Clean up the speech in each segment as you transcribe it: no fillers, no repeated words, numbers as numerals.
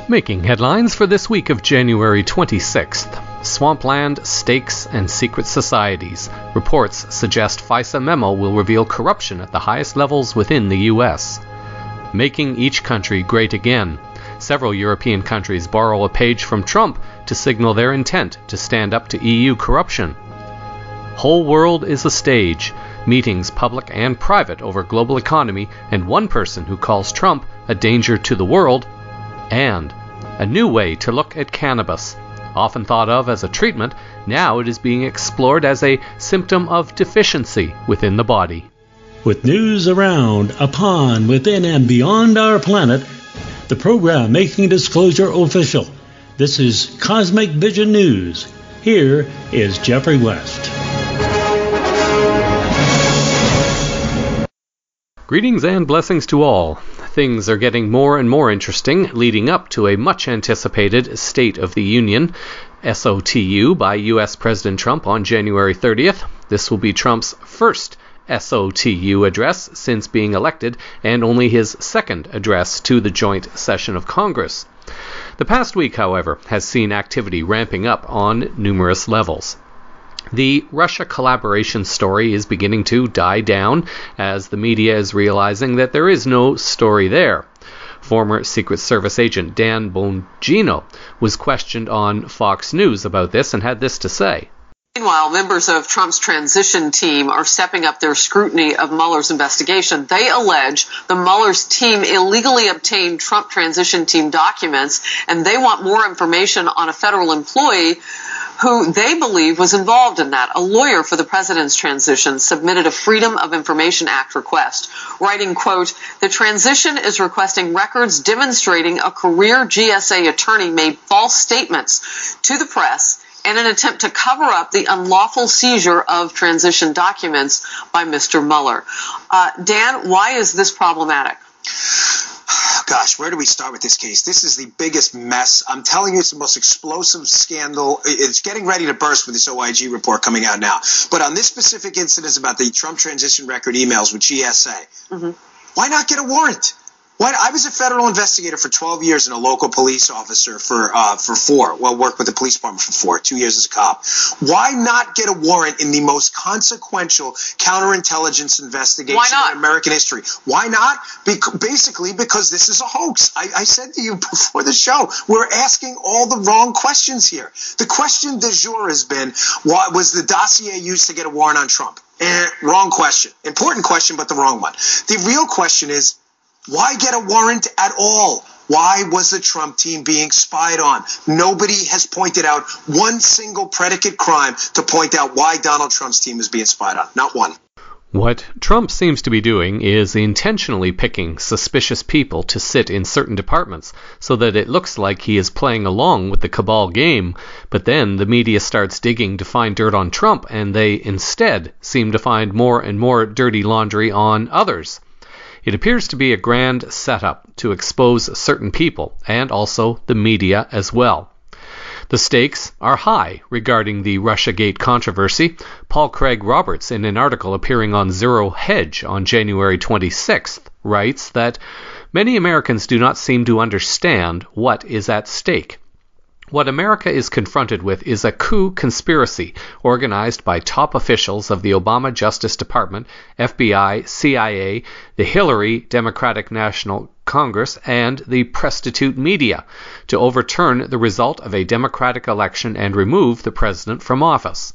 Making headlines for this week of January 26th. Swampland, stakes, and secret societies. Reports suggest FISA memo will reveal corruption at the highest levels within the U.S. Making each country great again. Several European countries borrow a page from Trump to signal their intent to stand up to EU corruption. Whole world is a stage. Meetings, public and private, over global economy, and one person who calls Trump a danger to the world. And a new way to look at cannabis. Often thought of as a treatment, now it is being explored as a symptom of deficiency within the body. With news around, upon, within, and beyond our planet, the program making disclosure official. This is Cosmic Vision News. Here is Jeffrey West. Greetings and blessings to all. Things are getting more and more interesting, leading up to a much-anticipated State of the Union, SOTU, by U.S. President Trump on January 30th. This will be Trump's first SOTU address since being elected, and only his second address to the joint session of Congress. The past week, however, has seen activity ramping up on numerous levels. The Russia collaboration story is beginning to die down as the media is realizing that there is no story there. Former Secret Service agent Dan Bongino was questioned on Fox News about this and had this to say. Meanwhile, members of Trump's transition team are stepping up their scrutiny of Mueller's investigation. They allege the Mueller's team illegally obtained Trump transition team documents, and they want more information on a federal employee who they believe was involved in that. A lawyer for the president's transition submitted a Freedom of Information Act request, writing, quote, "The transition is requesting records demonstrating a career GSA attorney made false statements to the press in an attempt to cover up the unlawful seizure of transition documents by Mr. Mueller." Dan, why is this problematic? Gosh, where do we start with this case? This is the biggest mess. I'm telling you, it's the most explosive scandal. It's getting ready to burst with this OIG report coming out now. But on this specific incident about the Trump transition record emails with GSA, why not get a warrant? I was a federal investigator for 12 years and a local police officer for 4. Well, worked with the police department for 4, 2 years as a cop. Why not get a warrant in the most consequential counterintelligence investigation in American history? Why not? Basically because this is a hoax. I said to you before the show, we're asking all the wrong questions here. The question du jour has been, what was the dossier used to get a warrant on Trump? Wrong question. Important question, but the wrong one. The real question is, why get a warrant at all? Why was the Trump team being spied on? Nobody has pointed out one single predicate crime to point out why Donald Trump's team is being spied on. Not one. What Trump seems to be doing is intentionally picking suspicious people to sit in certain departments so that it looks like he is playing along with the cabal game, but then the media starts digging to find dirt on Trump, and they instead seem to find more and more dirty laundry on others. It appears to be a grand setup to expose certain people, and also the media as well. The stakes are high regarding the Russiagate controversy. Paul Craig Roberts, in an article appearing on Zero Hedge on January 26th, writes that many Americans do not seem to understand what is at stake. What America is confronted with is a coup conspiracy organized by top officials of the Obama Justice Department, FBI, CIA, the Hillary Democratic National Congress, and the prostitute media to overturn the result of a democratic election and remove the president from office.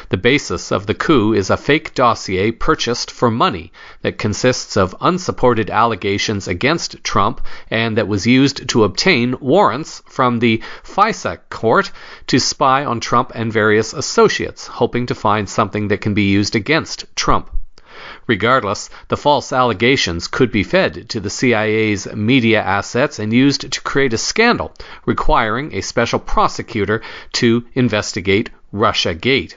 The basis of the coup is a fake dossier purchased for money that consists of unsupported allegations against Trump and that was used to obtain warrants from the FISA court to spy on Trump and various associates, hoping to find something that can be used against Trump. Regardless, the false allegations could be fed to the CIA's media assets and used to create a scandal, requiring a special prosecutor to investigate Russiagate.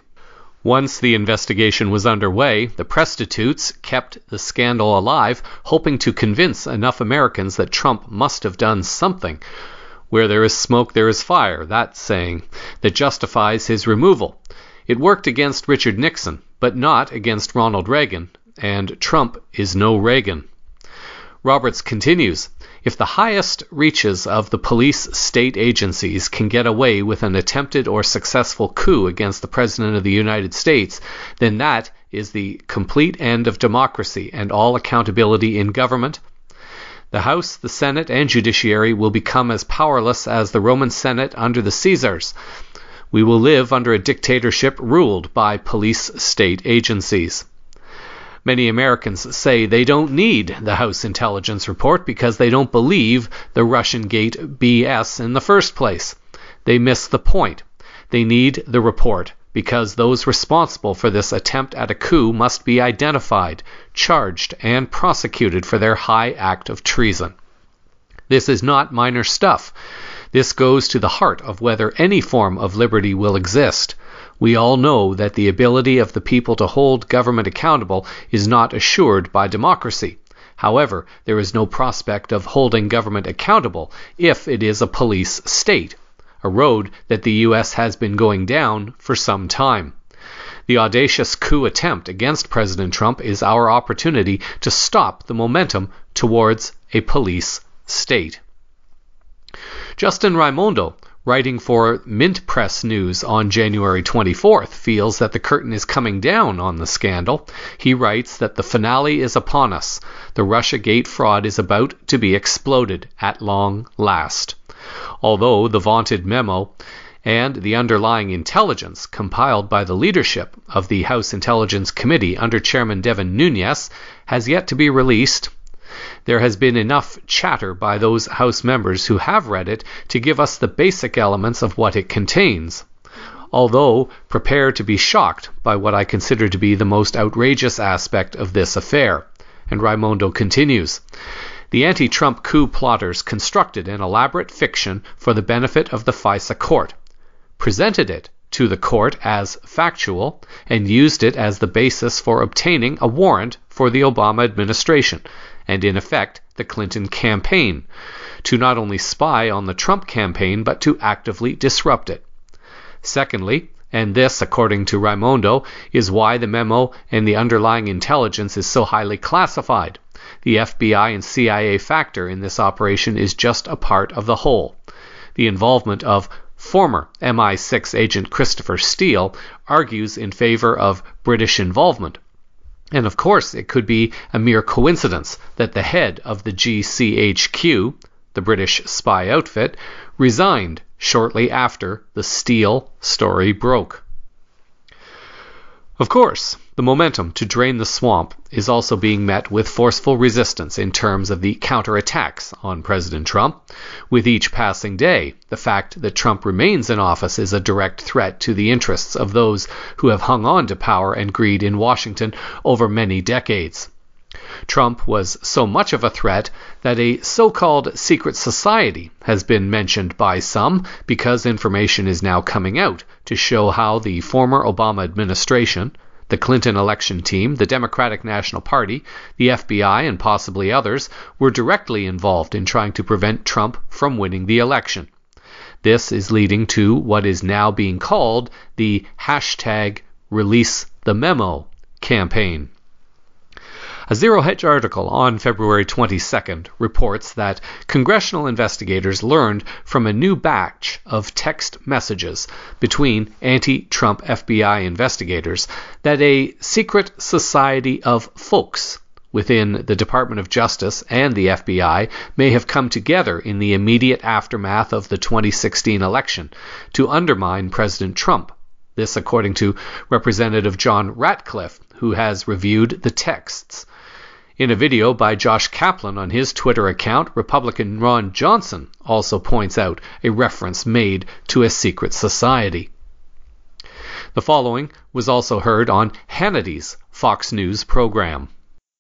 Once the investigation was underway, the prostitutes kept the scandal alive, hoping to convince enough Americans that Trump must have done something. Where there is smoke, there is fire, that saying, that justifies his removal. It worked against Richard Nixon, but not against Ronald Reagan, and Trump is no Reagan. Roberts continues, If the highest reaches of the police state agencies can get away with an attempted or successful coup against the President of the United States, then that is the complete end of democracy and all accountability in government. The House, the Senate, and judiciary will become as powerless as the Roman Senate under the Caesars. We will live under a dictatorship ruled by police state agencies. Many Americans say they don't need the House Intelligence Report because they don't believe the Russian Gate BS in the first place. They miss the point. They need the report because those responsible for this attempt at a coup must be identified, charged, and prosecuted for their high act of treason. This is not minor stuff. This goes to the heart of whether any form of liberty will exist. We all know that the ability of the people to hold government accountable is not assured by democracy. However, there is no prospect of holding government accountable if it is a police state, a road that the U.S. has been going down for some time. The audacious coup attempt against President Trump is our opportunity to stop the momentum towards a police state. Justin Raimondo, writing for Mint Press News on January 24th, feels that the curtain is coming down on the scandal. He writes that the finale is upon us. The Russiagate fraud is about to be exploded at long last. Although the vaunted memo and the underlying intelligence compiled by the leadership of the House Intelligence Committee under Chairman Devin Nunes has yet to be released, there has been enough chatter by those House members who have read it to give us the basic elements of what it contains. Although, prepare to be shocked by what I consider to be the most outrageous aspect of this affair. And Raimondo continues, the anti-Trump coup plotters constructed an elaborate fiction for the benefit of the FISA court, presented it to the court as factual, and used it as the basis for obtaining a warrant for the Obama administration, and in effect the Clinton campaign, to not only spy on the Trump campaign but to actively disrupt it. Secondly, and this, according to Raimondo, is why the memo and the underlying intelligence is so highly classified. The FBI and CIA factor in this operation is just a part of the whole. The involvement of former MI6 agent Christopher Steele argues in favor of British involvement. And of course, it could be a mere coincidence that the head of the GCHQ, the British spy outfit, resigned shortly after the Steele story broke. Of course, the momentum to drain the swamp is also being met with forceful resistance in terms of the counterattacks on President Trump. With each passing day, the fact that Trump remains in office is a direct threat to the interests of those who have hung on to power and greed in Washington over many decades. Trump was so much of a threat that a so-called secret society has been mentioned by some because information is now coming out to show how the former Obama administration, the Clinton election team, the Democratic National Party, the FBI, and possibly others were directly involved in trying to prevent Trump from winning the election. This is leading to what is now being called the #ReleaseTheMemo campaign. A Zero Hedge article on February 22nd reports that congressional investigators learned from a new batch of text messages between anti-Trump FBI investigators that a secret society of folks within the Department of Justice and the FBI may have come together in the immediate aftermath of the 2016 election to undermine President Trump. This according to Representative John Ratcliffe, who has reviewed the texts. In a video by Josh Kaplan on his Twitter account, Republican Ron Johnson also points out a reference made to a secret society. The following was also heard on Hannity's Fox News program.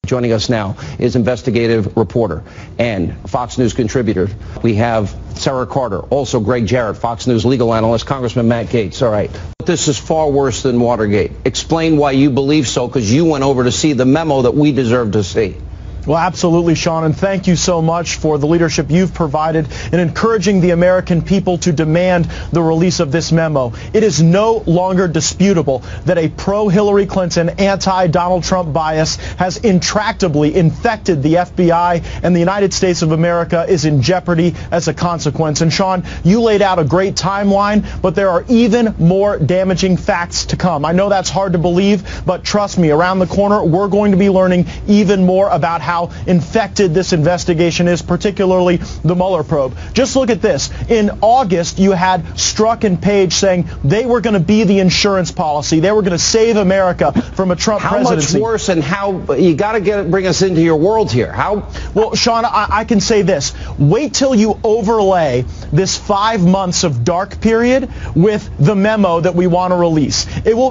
Joining us now is investigative reporter and Fox News contributor. We have Sarah Carter, also Greg Jarrett, Fox News legal analyst, Congressman Matt Gaetz. All right. This is far worse than Watergate. Explain why you believe so, because you went over to see the memo that we deserve to see. Well, absolutely, Sean, and thank you so much for the leadership you've provided in encouraging the American people to demand the release of this memo. It is no longer disputable that a pro-Hillary Clinton, anti-Donald Trump bias has intractably infected the FBI, and the United States of America is in jeopardy as a consequence. And Sean, you laid out a great timeline, but there are even more damaging facts to come. I know that's hard to believe, but trust me, around the corner, we're going to be learning even more about how infected this investigation is, particularly the Mueller probe. Just look at this. In August, you had Strzok and Page saying they were going to be the insurance policy. They were going to save America from a Trump presidency. How much worse, and how you got to bring us into your world here? How? Well, Sean, I can say this. Wait till you overlay this 5 months of dark period with the memo that we want to release.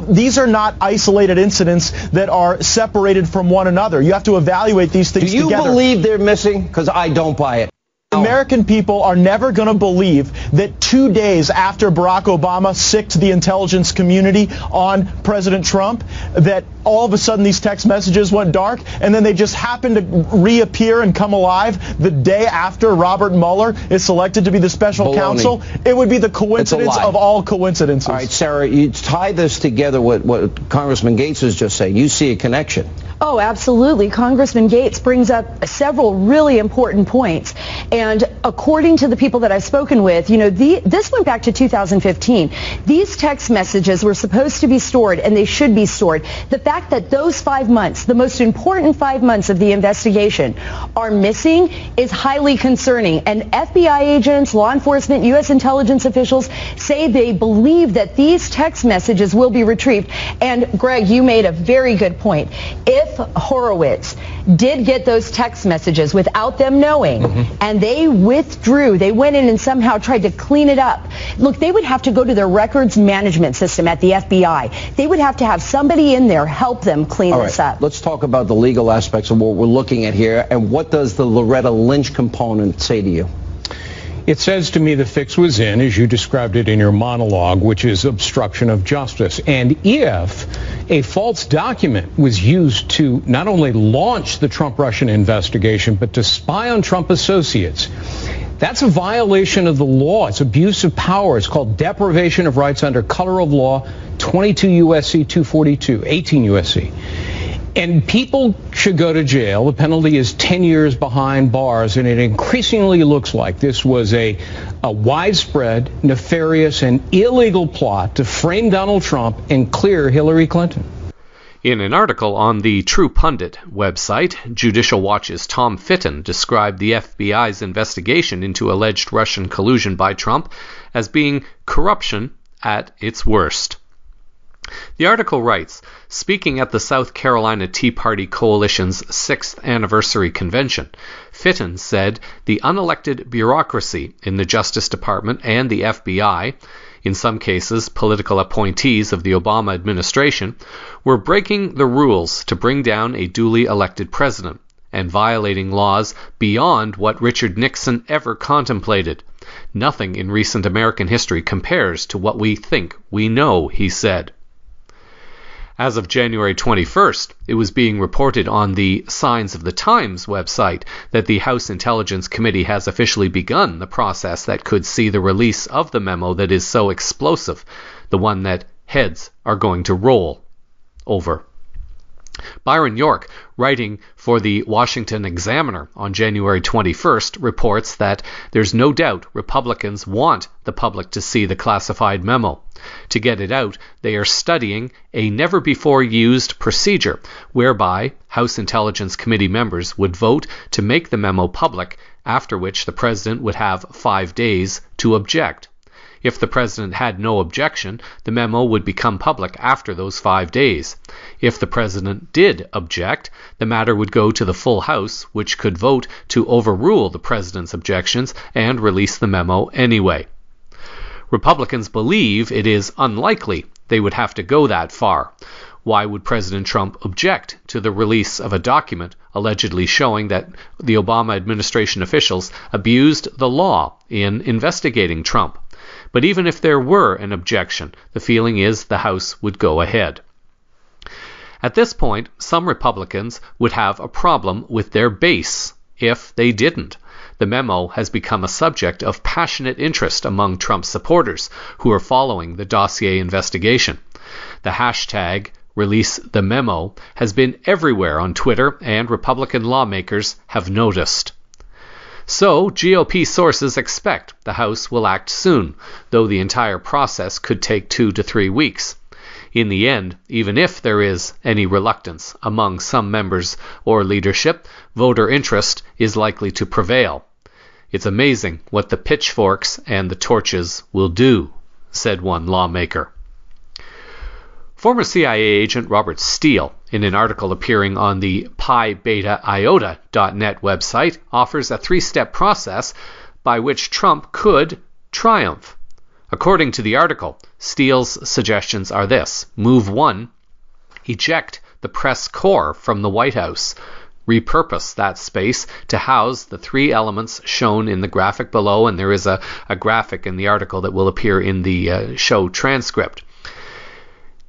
These are not isolated incidents that are separated from one another. You have to evaluate these things together. Do you believe they're missing? Because I don't buy it. American people are never going to believe that 2 days after Barack Obama sicked the intelligence community on President Trump, that all of a sudden these text messages went dark, and then they just happened to reappear and come alive the day after Robert Mueller is selected to be the special counsel. It would be the coincidence of all coincidences. All right, Sarah, you tie this together with what Congressman Gates is just saying. You see a connection. Oh, absolutely. Congressman Gates brings up several really important points. And according to the people that I've spoken with, this went back to 2015. These text messages were supposed to be stored, and they should be stored. The fact that those 5 months, the most important 5 months of the investigation, are missing is highly concerning. And FBI agents, law enforcement, U.S. intelligence officials say they believe that these text messages will be retrieved. And Greg, you made a very good point. If Horowitz did get those text messages without them knowing, and they withdrew, they went in and somehow tried to clean it up. Look, they would have to go to their records management system at the FBI. They would have to have somebody in there help them clean this up. Let's talk about the legal aspects of what we're looking at here, and what does the Loretta Lynch component say to you? It says to me the fix was in, as you described it in your monologue, which is obstruction of justice. And if a false document was used to not only launch the Trump-Russian investigation, but to spy on Trump associates, that's a violation of the law. It's abuse of power. It's called deprivation of rights under color of law, 22 U.S.C. 242, 18 U.S.C. And people should go to jail. The penalty is 10 years behind bars, and it increasingly looks like this was a widespread, nefarious, and illegal plot to frame Donald Trump and clear Hillary Clinton. In an article on the True Pundit website, Judicial Watch's Tom Fitton described the FBI's investigation into alleged Russian collusion by Trump as being corruption at its worst. The article writes, speaking at the South Carolina Tea Party Coalition's 6th anniversary convention, Fitton said the unelected bureaucracy in the Justice Department and the FBI, in some cases political appointees of the Obama administration, were breaking the rules to bring down a duly elected president and violating laws beyond what Richard Nixon ever contemplated. Nothing in recent American history compares to what we think we know, he said. As of January 21st, it was being reported on the Signs of the Times website that the House Intelligence Committee has officially begun the process that could see the release of the memo that is so explosive, the one that heads are going to roll over. Byron York, writing for the Washington Examiner on January 21st, reports that there's no doubt Republicans want the public to see the classified memo. To get it out, they are studying a never-before-used procedure whereby House Intelligence Committee members would vote to make the memo public, after which the president would have 5 days to object. If the president had no objection, the memo would become public after those 5 days. If the president did object, the matter would go to the full House, which could vote to overrule the president's objections and release the memo anyway. Republicans believe it is unlikely they would have to go that far. Why would President Trump object to the release of a document allegedly showing that the Obama administration officials abused the law in investigating Trump? But even if there were an objection, the feeling is the House would go ahead. At this point, some Republicans would have a problem with their base if they didn't. The memo has become a subject of passionate interest among Trump supporters who are following the dossier investigation. The hashtag #ReleaseTheMemo has been everywhere on Twitter, and Republican lawmakers have noticed. So, GOP sources expect the House will act soon, though the entire process could take 2 to 3 weeks. In the end, even if there is any reluctance among some members or leadership, voter interest is likely to prevail. It's amazing what the pitchforks and the torches will do, said one lawmaker. Former CIA agent Robert Steele, in an article appearing on the PiBetaIota.net website, offers a 3-step process by which Trump could triumph. According to the article, Steele's suggestions are this. Move 1, eject the press corps from the White House. Repurpose that space to house the 3 elements shown in the graphic below, and there is a graphic in the article that will appear in the show transcript.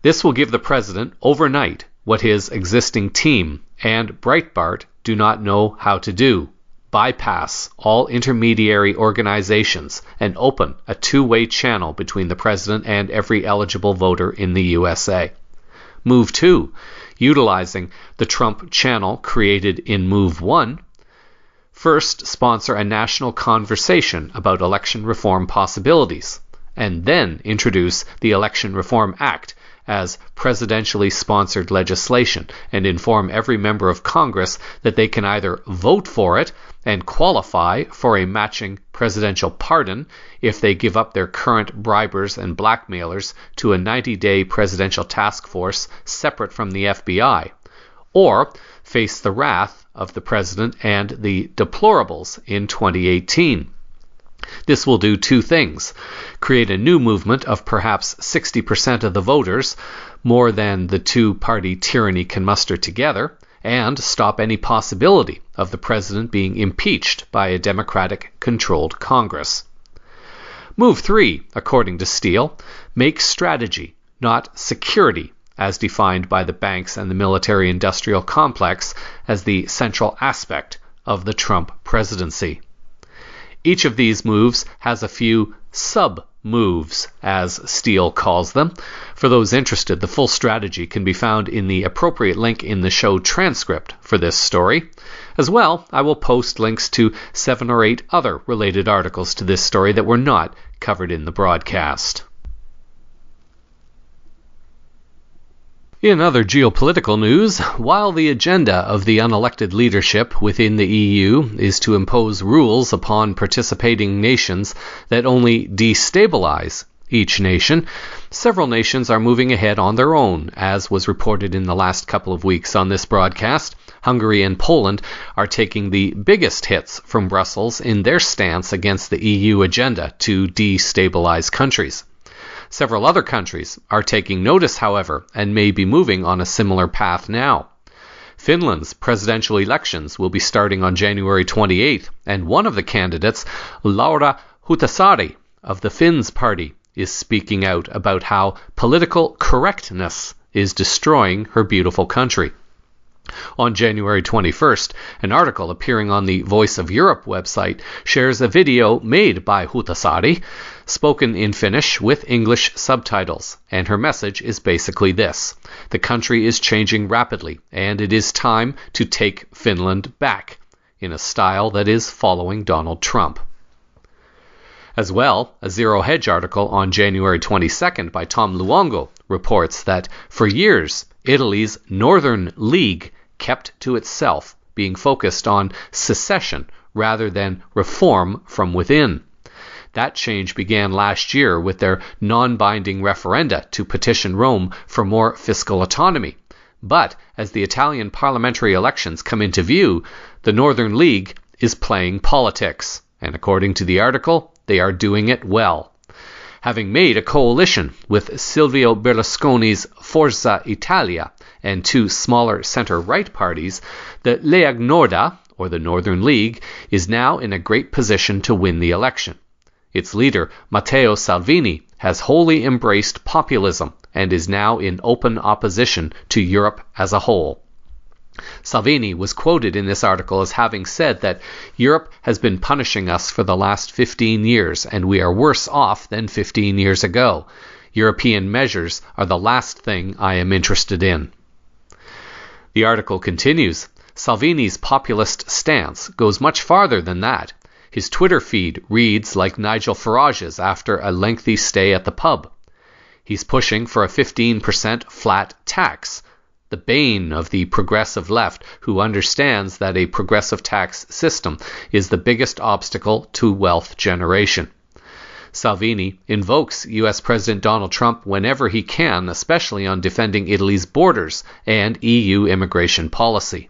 This will give the president overnight what his existing team and Breitbart do not know how to do. Bypass all intermediary organizations and open a 2-way channel between the president and every eligible voter in the USA. Move 2, utilizing the Trump channel created in Move 1. First, sponsor a national conversation about election reform possibilities, and then introduce the Election Reform Act as presidentially sponsored legislation and inform every member of Congress that they can either vote for it and qualify for a matching presidential pardon if they give up their current bribers and blackmailers to a 90-day presidential task force separate from the FBI, or face the wrath of the president and the deplorables in 2018. This will do 2 things: create a new movement of perhaps 60% of the voters, more than the 2-party tyranny can muster together, and stop any possibility of the president being impeached by a Democratic-controlled Congress. Move 3, according to Steele, make strategy, not security, as defined by the banks and the military-industrial complex, as the central aspect of the Trump presidency. Each of these moves has a few sub-moves, as Steele calls them. For those interested, the full strategy can be found in the appropriate link in the show transcript for this story. As well, I will post links to 7 or 8 other related articles to this story that were not covered in the broadcast. In other geopolitical news, while the agenda of the unelected leadership within the EU is to impose rules upon participating nations that only destabilize each nation, several nations are moving ahead on their own, as was reported in the last couple of weeks on this broadcast. Hungary and Poland are taking the biggest hits from Brussels in their stance against the EU agenda to destabilize countries. Several other countries are taking notice, however, and may be moving on a similar path now. Finland's presidential elections will be starting on January 28th, and one of the candidates, Laura Huhtasaari of the Finns Party, is speaking out about how political correctness is destroying her beautiful country. On January 21st, an article appearing on the Voice of Europe website shares a video made by Huhtasaari, spoken in Finnish with English subtitles, and her message is basically this: the country is changing rapidly, and it is time to take Finland back, in a style that is following Donald Trump. As well, a Zero Hedge article on January 22nd by Tom Luongo reports that for years, Italy's Northern League kept to itself, being focused on secession rather than reform from within. That change began last year with their non-binding referenda to petition Rome for more fiscal autonomy. But as the Italian parliamentary elections come into view, the Northern League is playing politics, and according to the article, they are doing it well. Having made a coalition with Silvio Berlusconi's Forza Italia and 2 smaller center-right parties, the Lega Norda, or the Northern League, is now in a great position to win the election. Its leader, Matteo Salvini, has wholly embraced populism and is now in open opposition to Europe as a whole. Salvini was quoted in this article as having said that Europe has been punishing us for the last 15 years, and we are worse off than 15 years ago. European measures are the last thing I am interested in. The article continues. Salvini's populist stance goes much farther than that. His Twitter feed reads like Nigel Farage's after a lengthy stay at the pub. He's pushing for a 15% flat tax, the bane of the progressive left, who understands that a progressive tax system is the biggest obstacle to wealth generation. Salvini invokes U.S. President Donald Trump whenever he can, especially on defending Italy's borders and EU immigration policy.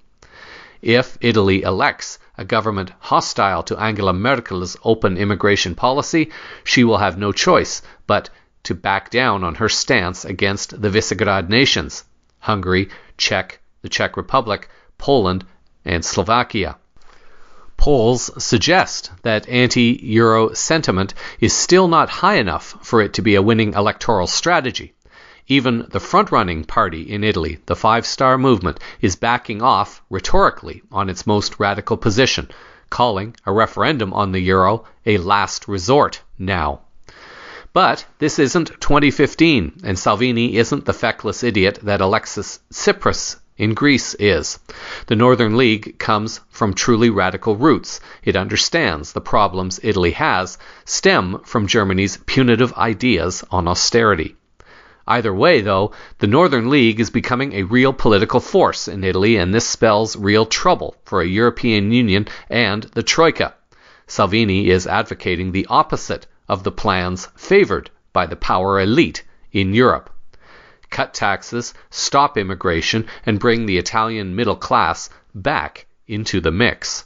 If Italy elects a government hostile to Angela Merkel's open immigration policy, she will have no choice but to back down on her stance against the Visegrad nations, Hungary, the Czech Republic, Poland, and Slovakia. Polls suggest that anti-Euro sentiment is still not high enough for it to be a winning electoral strategy. Even the front-running party in Italy, the Five Star Movement, is backing off rhetorically on its most radical position, calling a referendum on the euro a last resort now. But this isn't 2015, and Salvini isn't the feckless idiot that Alexis Tsipras in Greece is. The Northern League comes from truly radical roots. It understands the problems Italy has stem from Germany's punitive ideas on austerity. Either way, though, the Northern League is becoming a real political force in Italy, and this spells real trouble for a European Union and the Troika. Salvini is advocating the opposite of the plans favored by the power elite in Europe. Cut taxes, stop immigration, and bring the Italian middle class back into the mix.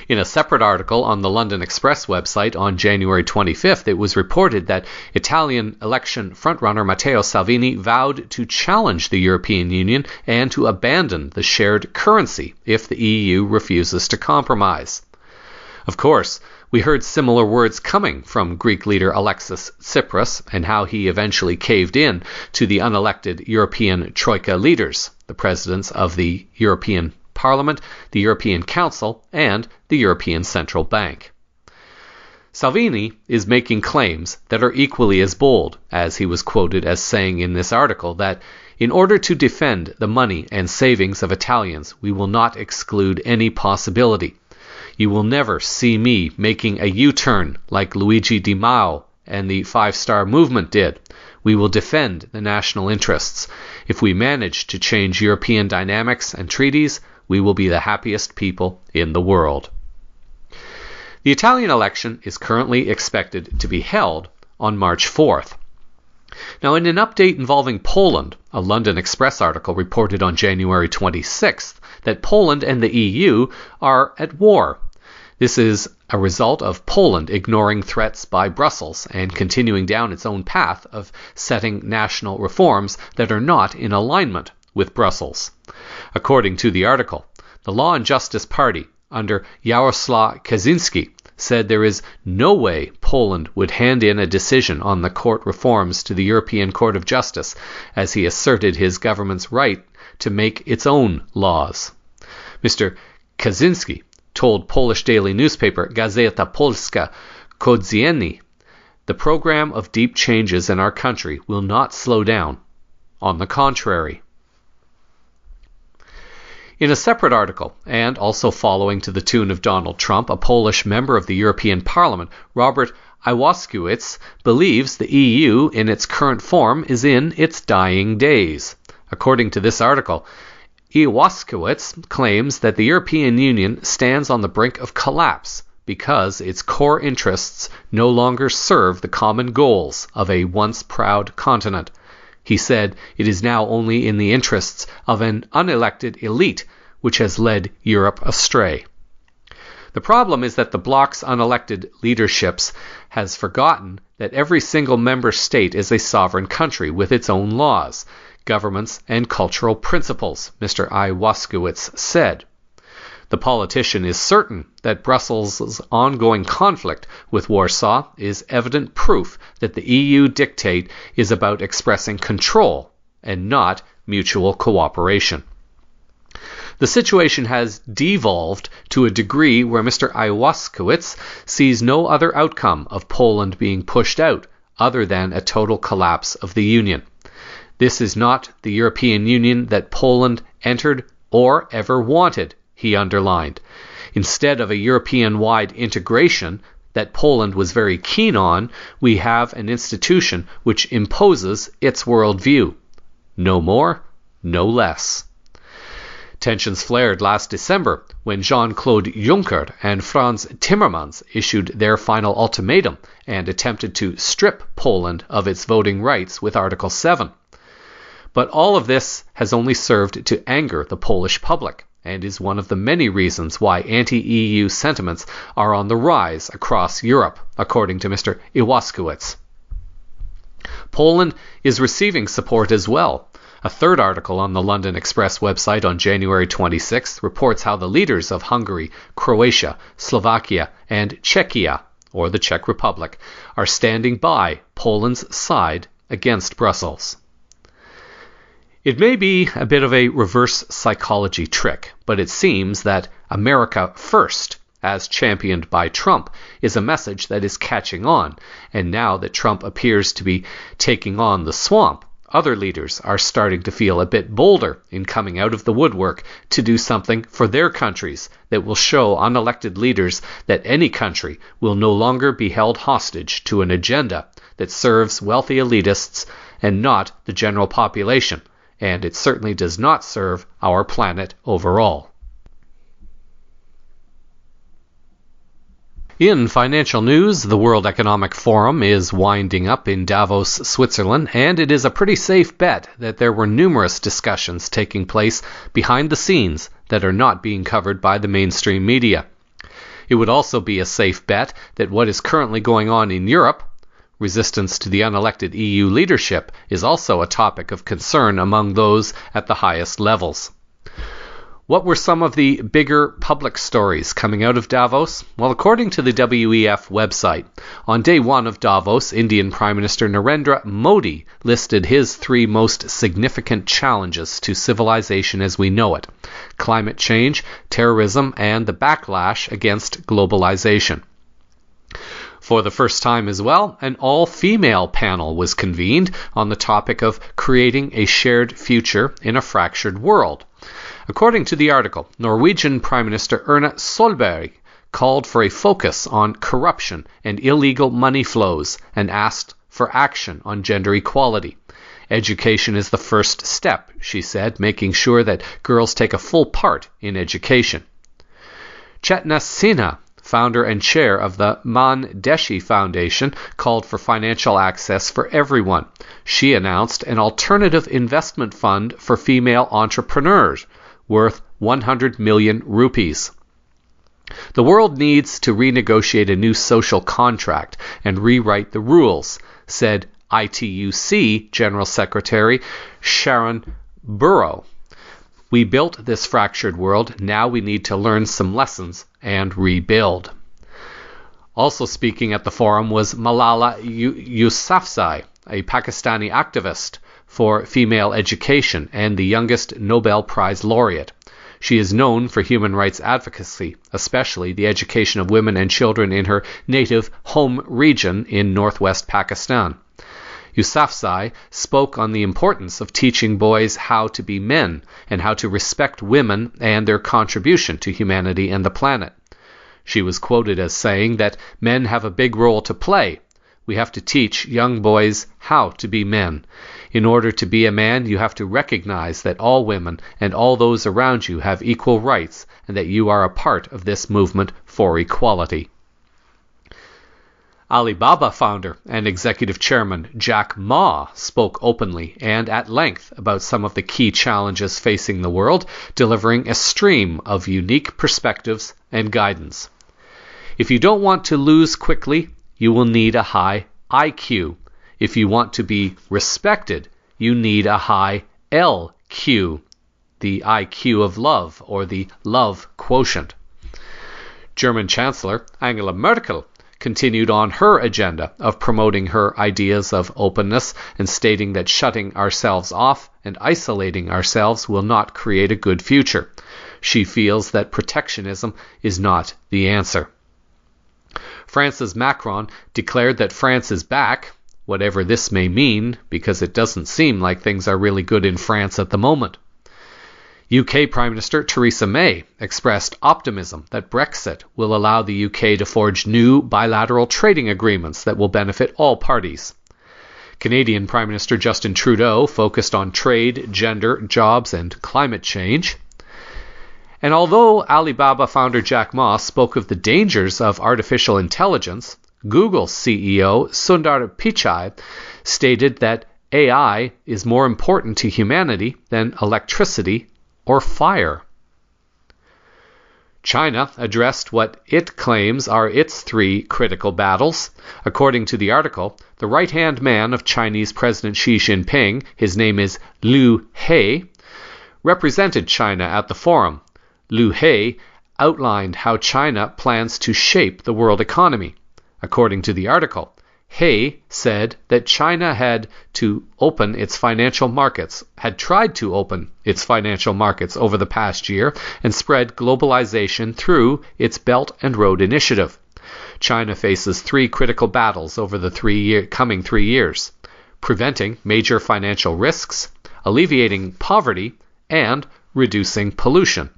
In a separate article on the London Express website on January 25th, it was reported that Italian election frontrunner Matteo Salvini vowed to challenge the European Union and to abandon the shared currency if the EU refuses to compromise. Of course, we heard similar words coming from Greek leader Alexis Tsipras and how he eventually caved in to the unelected European Troika leaders, the presidents of the European Parliament, the European Council, and the European Central Bank. Salvini is making claims that are equally as bold, as he was quoted as saying in this article that, in order to defend the money and savings of Italians, we will not exclude any possibility. You will never see me making a U-turn like Luigi Di Maio and the Five Star Movement did. We will defend the national interests. If we manage to change European dynamics and treaties, we will be the happiest people in the world. The Italian election is currently expected to be held on March 4th. Now, in an update involving Poland, a London Express article reported on January 26th that Poland and the EU are at war. This is a result of Poland ignoring threats by Brussels and continuing down its own path of setting national reforms that are not in alignment with Brussels. According to the article, the Law and Justice Party under Jarosław Kaczynski said there is no way Poland would hand in a decision on the court reforms to the European Court of Justice, as he asserted his government's right to make its own laws. Mr. Kaczynski told Polish daily newspaper Gazeta Polska Codziennie, the program of deep changes in our country will not slow down. On the contrary. In a separate article, and also following to the tune of Donald Trump, a Polish member of the European Parliament, Robert Iwaszkiewicz, believes the EU in its current form is in its dying days. According to this article, Iwaszkiewicz claims that the European Union stands on the brink of collapse because its core interests no longer serve the common goals of a once proud continent. He said it is now only in the interests of an unelected elite which has led Europe astray. The problem is that the bloc's unelected leaderships has forgotten that every single member state is a sovereign country with its own laws, governments, and cultural principles, Mr. Iwaszkiewicz said. The politician is certain that Brussels' ongoing conflict with Warsaw is evident proof that the EU dictate is about expressing control and not mutual cooperation. The situation has devolved to a degree where Mr. Iwaskiewicz sees no other outcome of Poland being pushed out other than a total collapse of the Union. This is not the European Union that Poland entered or ever wanted, he underlined. Instead of a European-wide integration that Poland was very keen on, we have an institution which imposes its worldview. No more, no less. Tensions flared last December when Jean-Claude Juncker and Franz Timmermans issued their final ultimatum and attempted to strip Poland of its voting rights with Article 7. But all of this has only served to anger the Polish public and is one of the many reasons why anti-EU sentiments are on the rise across Europe, according to Mr. Iwaskiewicz. Poland is receiving support as well. A third article on the London Express website on January 26th reports how the leaders of Hungary, Croatia, Slovakia, and Czechia, or the Czech Republic, are standing by Poland's side against Brussels. It may be a bit of a reverse psychology trick, but it seems that America first, as championed by Trump, is a message that is catching on, and now that Trump appears to be taking on the swamp, other leaders are starting to feel a bit bolder in coming out of the woodwork to do something for their countries that will show unelected leaders that any country will no longer be held hostage to an agenda that serves wealthy elitists and not the general population, and it certainly does not serve our planet overall. In financial news, the World Economic Forum is winding up in Davos, Switzerland, and it is a pretty safe bet that there were numerous discussions taking place behind the scenes that are not being covered by the mainstream media. It would also be a safe bet that what is currently going on in Europe, resistance to the unelected EU leadership, is also a topic of concern among those at the highest levels. What were some of the bigger public stories coming out of Davos? Well, according to the WEF website, on day one of Davos, Indian Prime Minister Narendra Modi listed his 3 most significant challenges to civilization as we know it: climate change, terrorism, and the backlash against globalization. For the first time as well, an all-female panel was convened on the topic of creating a shared future in a fractured world. According to the article, Norwegian Prime Minister Erna Solberg called for a focus on corruption and illegal money flows and asked for action on gender equality. Education is the first step, she said, making sure that girls take a full part in education. Chetna Sinha, founder and chair of the Man Deshi Foundation, called for financial access for everyone. She announced an alternative investment fund for female entrepreneurs worth 100 million rupees. The world needs to renegotiate a new social contract and rewrite the rules, said ITUC General Secretary Sharon Burrow. We built this fractured world. Now we need to learn some lessons and rebuild. Also speaking at the forum was Malala Yousafzai, a Pakistani activist for female education and the youngest Nobel Prize laureate. She is known for human rights advocacy, especially the education of women and children in her native home region in northwest Pakistan. Yousafzai spoke on the importance of teaching boys how to be men and how to respect women and their contribution to humanity and the planet. She was quoted as saying that men have a big role to play. We have to teach young boys how to be men. In order to be a man, you have to recognize that all women and all those around you have equal rights and that you are a part of this movement for equality. Alibaba founder and executive chairman Jack Ma spoke openly and at length about some of the key challenges facing the world, delivering a stream of unique perspectives and guidance. If you don't want to lose quickly, you will need a high IQ. If you want to be respected, you need a high LQ. the IQ of love, or the love quotient. German Chancellor Angela Merkel continued on her agenda of promoting her ideas of openness and stating that shutting ourselves off and isolating ourselves will not create a good future. She feels that protectionism is not the answer. France's Macron declared that France is back, whatever this may mean, because it doesn't seem like things are really good in France at the moment. UK Prime Minister Theresa May expressed optimism that Brexit will allow the UK to forge new bilateral trading agreements that will benefit all parties. Canadian Prime Minister Justin Trudeau focused on trade, gender, jobs, and climate change. And although Alibaba founder Jack Ma spoke of the dangers of artificial intelligence, Google CEO Sundar Pichai stated that AI is more important to humanity than electricity or fire. China addressed what it claims are its 3 critical battles. According to the article, the right-hand man of Chinese President Xi Jinping, his name is Liu He, represented China at the forum. Liu He outlined how China plans to shape the world economy. According to the article, He said that China had tried to open its financial markets over the past year and spread globalization through its Belt and Road Initiative. China faces 3 critical battles over the coming 3 years: preventing major financial risks, alleviating poverty, and reducing pollution.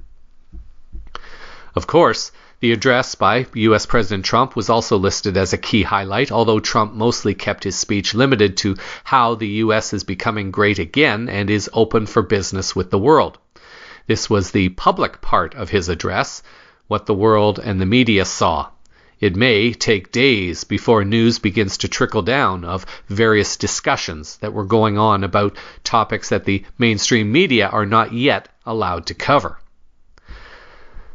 Of course, the address by U.S. President Trump was also listed as a key highlight, although Trump mostly kept his speech limited to how the U.S. is becoming great again and is open for business with the world. This was the public part of his address, what the world and the media saw. It may take days before news begins to trickle down of various discussions that were going on about topics that the mainstream media are not yet allowed to cover.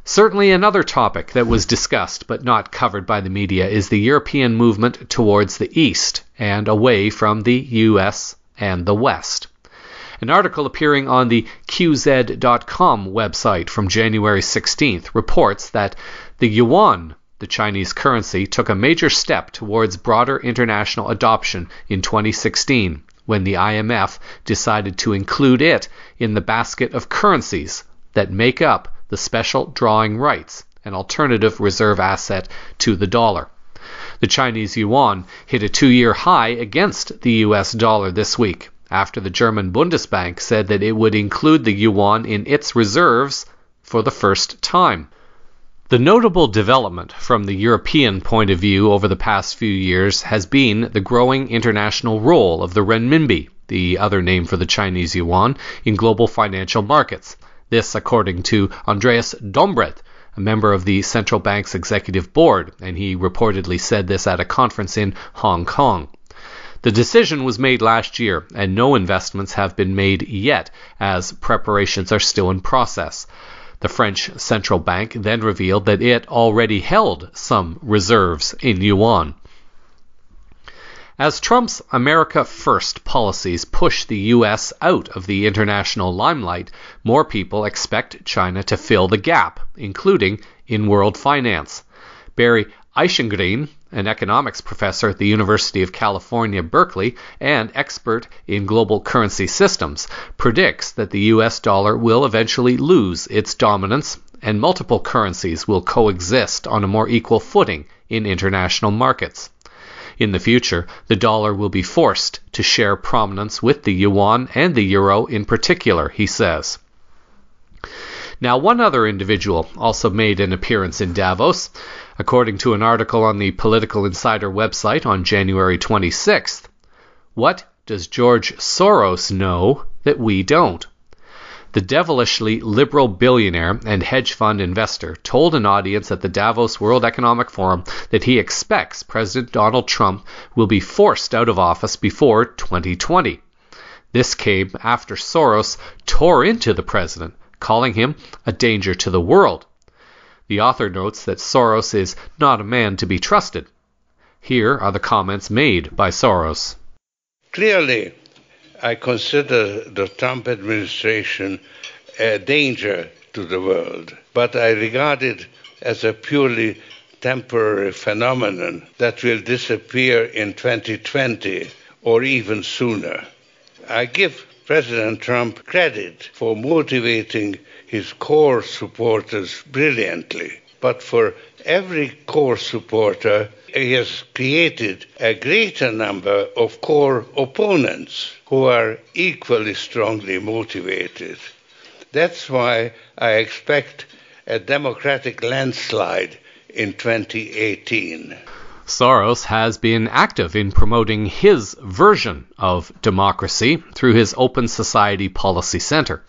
Certainly another topic that was discussed but not covered by the media is the European movement towards the East and away from the US and the West. An article appearing on the QZ.com website from January 16th reports that the yuan, the Chinese currency, took a major step towards broader international adoption in 2016 when the IMF decided to include it in the basket of currencies that make up the special drawing rights, an alternative reserve asset to the dollar. The Chinese yuan hit a 2-year high against the US dollar this week, after the German Bundesbank said that it would include the yuan in its reserves for the first time. The notable development from the European point of view over the past few years has been the growing international role of the renminbi, the other name for the Chinese yuan, in global financial markets. This, according to Andreas Dombret, a member of the central bank's executive board, and he reportedly said this at a conference in Hong Kong. The decision was made last year, and no investments have been made yet, as preparations are still in process. The French central bank then revealed that it already held some reserves in yuan. As Trump's America First policies push the U.S. out of the international limelight, more people expect China to fill the gap, including in world finance. Barry Eichengreen, an economics professor at the University of California, Berkeley, and expert in global currency systems, predicts that the U.S. dollar will eventually lose its dominance and multiple currencies will coexist on a more equal footing in international markets. In the future, the dollar will be forced to share prominence with the yuan and the euro in particular, he says. Now, one other individual also made an appearance in Davos. According to an article on the Political Insider website on January 26th, what does George Soros know that we don't? The devilishly liberal billionaire and hedge fund investor told an audience at the Davos World Economic Forum that he expects President Donald Trump will be forced out of office before 2020. This came after Soros tore into the president, calling him a danger to the world. The author notes that Soros is not a man to be trusted. Here are the comments made by Soros. Clearly, I consider the Trump administration a danger to the world, but I regard it as a purely temporary phenomenon that will disappear in 2020 or even sooner. I give President Trump credit for motivating his core supporters brilliantly, but for every core supporter, he has created a greater number of core opponents who are equally strongly motivated. That's why I expect a Democratic landslide in 2018. Soros has been active in promoting his version of democracy through his Open Society Policy Center.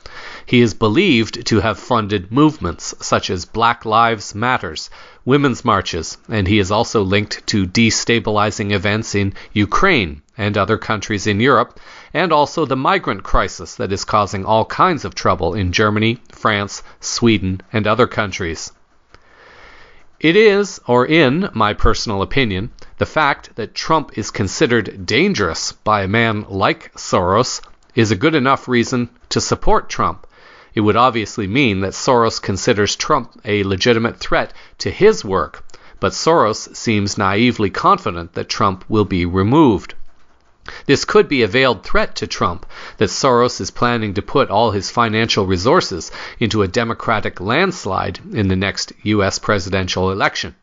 He is believed to have funded movements such as Black Lives Matters, women's marches, and he is also linked to destabilizing events in Ukraine and other countries in Europe, and also the migrant crisis that is causing all kinds of trouble in Germany, France, Sweden, and other countries. It is, or in my personal opinion, the fact that Trump is considered dangerous by a man like Soros is a good enough reason to support Trump. It would obviously mean that Soros considers Trump a legitimate threat to his work, but Soros seems naively confident that Trump will be removed. This could be a veiled threat to Trump, that Soros is planning to put all his financial resources into a Democratic landslide in the next U.S. presidential election.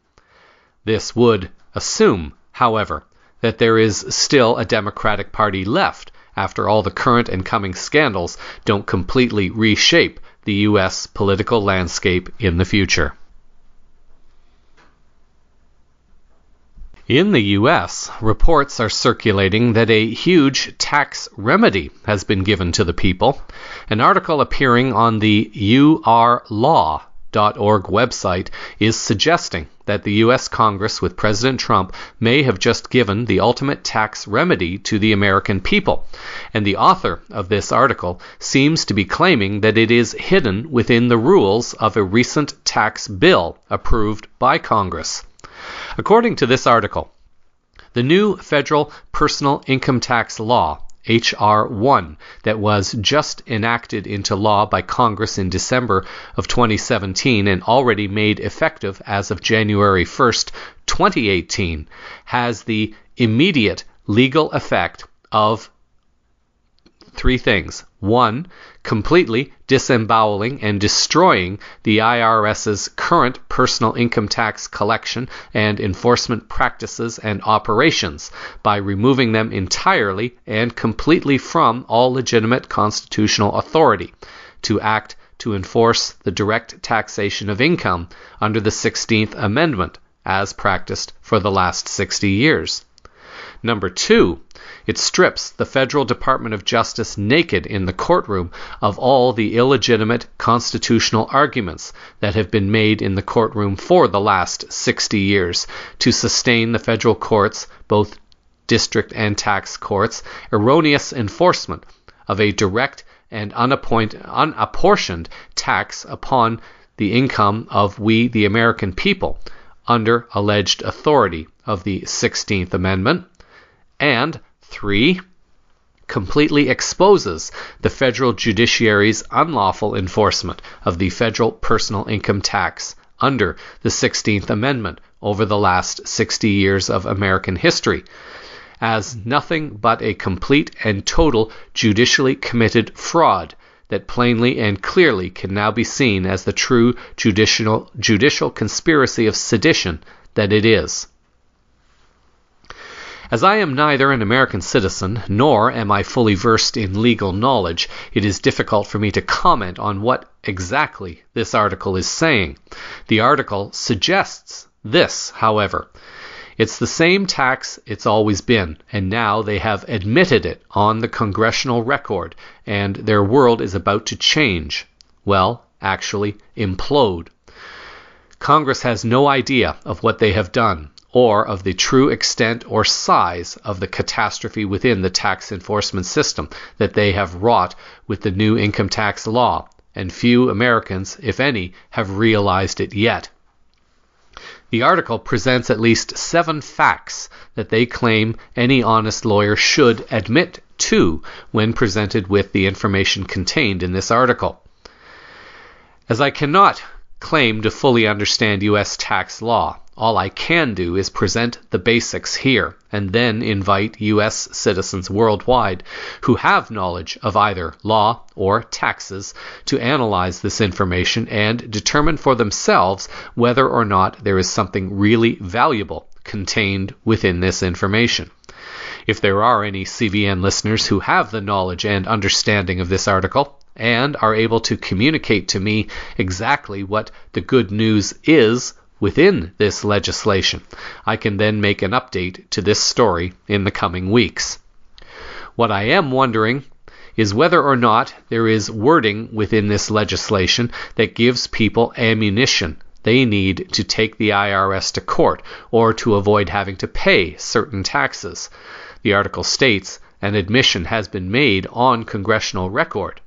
This would assume, however, that there is still a Democratic Party left after all the current and coming scandals don't completely reshape the U.S. political landscape in the future. In the U.S., reports are circulating that a huge tax remedy has been given to the people. An article appearing on the urlaw.org website is suggesting that the U.S. Congress with President Trump may have just given the ultimate tax remedy to the American people, and the author of this article seems to be claiming that it is hidden within the rules of a recent tax bill approved by Congress. According to this article, the new federal personal income tax law, H.R. 1, that was just enacted into law by Congress in December of 2017 and already made effective as of January 1st, 2018, has the immediate legal effect of three things. 1, completely disemboweling and destroying the IRS's current personal income tax collection and enforcement practices and operations by removing them entirely and completely from all legitimate constitutional authority to act to enforce the direct taxation of income under the 16th Amendment as practiced for the last 60 years. Number 2, it strips the Federal Department of Justice naked in the courtroom of all the illegitimate constitutional arguments that have been made in the courtroom for the last 60 years to sustain the federal courts, both district and tax courts, erroneous enforcement of a direct and unapportioned tax upon the income of we, the American people, under alleged authority of the 16th Amendment. And 3, completely exposes the federal judiciary's unlawful enforcement of the federal personal income tax under the 16th Amendment over the last 60 years of American history as nothing but a complete and total judicially committed fraud that plainly and clearly can now be seen as the true judicial conspiracy of sedition that it is. As I am neither an American citizen, nor am I fully versed in legal knowledge, it is difficult for me to comment on what exactly this article is saying. The article suggests this, however. It's the same tax it's always been, and now they have admitted it on the congressional record, and their world is about to change. Well, actually, implode. Congress has no idea of what they have done, or of the true extent or size of the catastrophe within the tax enforcement system that they have wrought with the new income tax law, and few Americans, if any, have realized it yet. The article presents at least 7 facts that they claim any honest lawyer should admit to when presented with the information contained in this article. As I cannot claim to fully understand U.S. tax law, all I can do is present the basics here, and then invite U.S. citizens worldwide who have knowledge of either law or taxes to analyze this information and determine for themselves whether or not there is something really valuable contained within this information. If there are any CVN listeners who have the knowledge and understanding of this article and are able to communicate to me exactly what the good news is within this legislation, I can then make an update to this story in the coming weeks. What I am wondering is whether or not there is wording within this legislation that gives people ammunition they need to take the IRS to court or to avoid having to pay certain taxes. The article states an admission has been made on congressional record.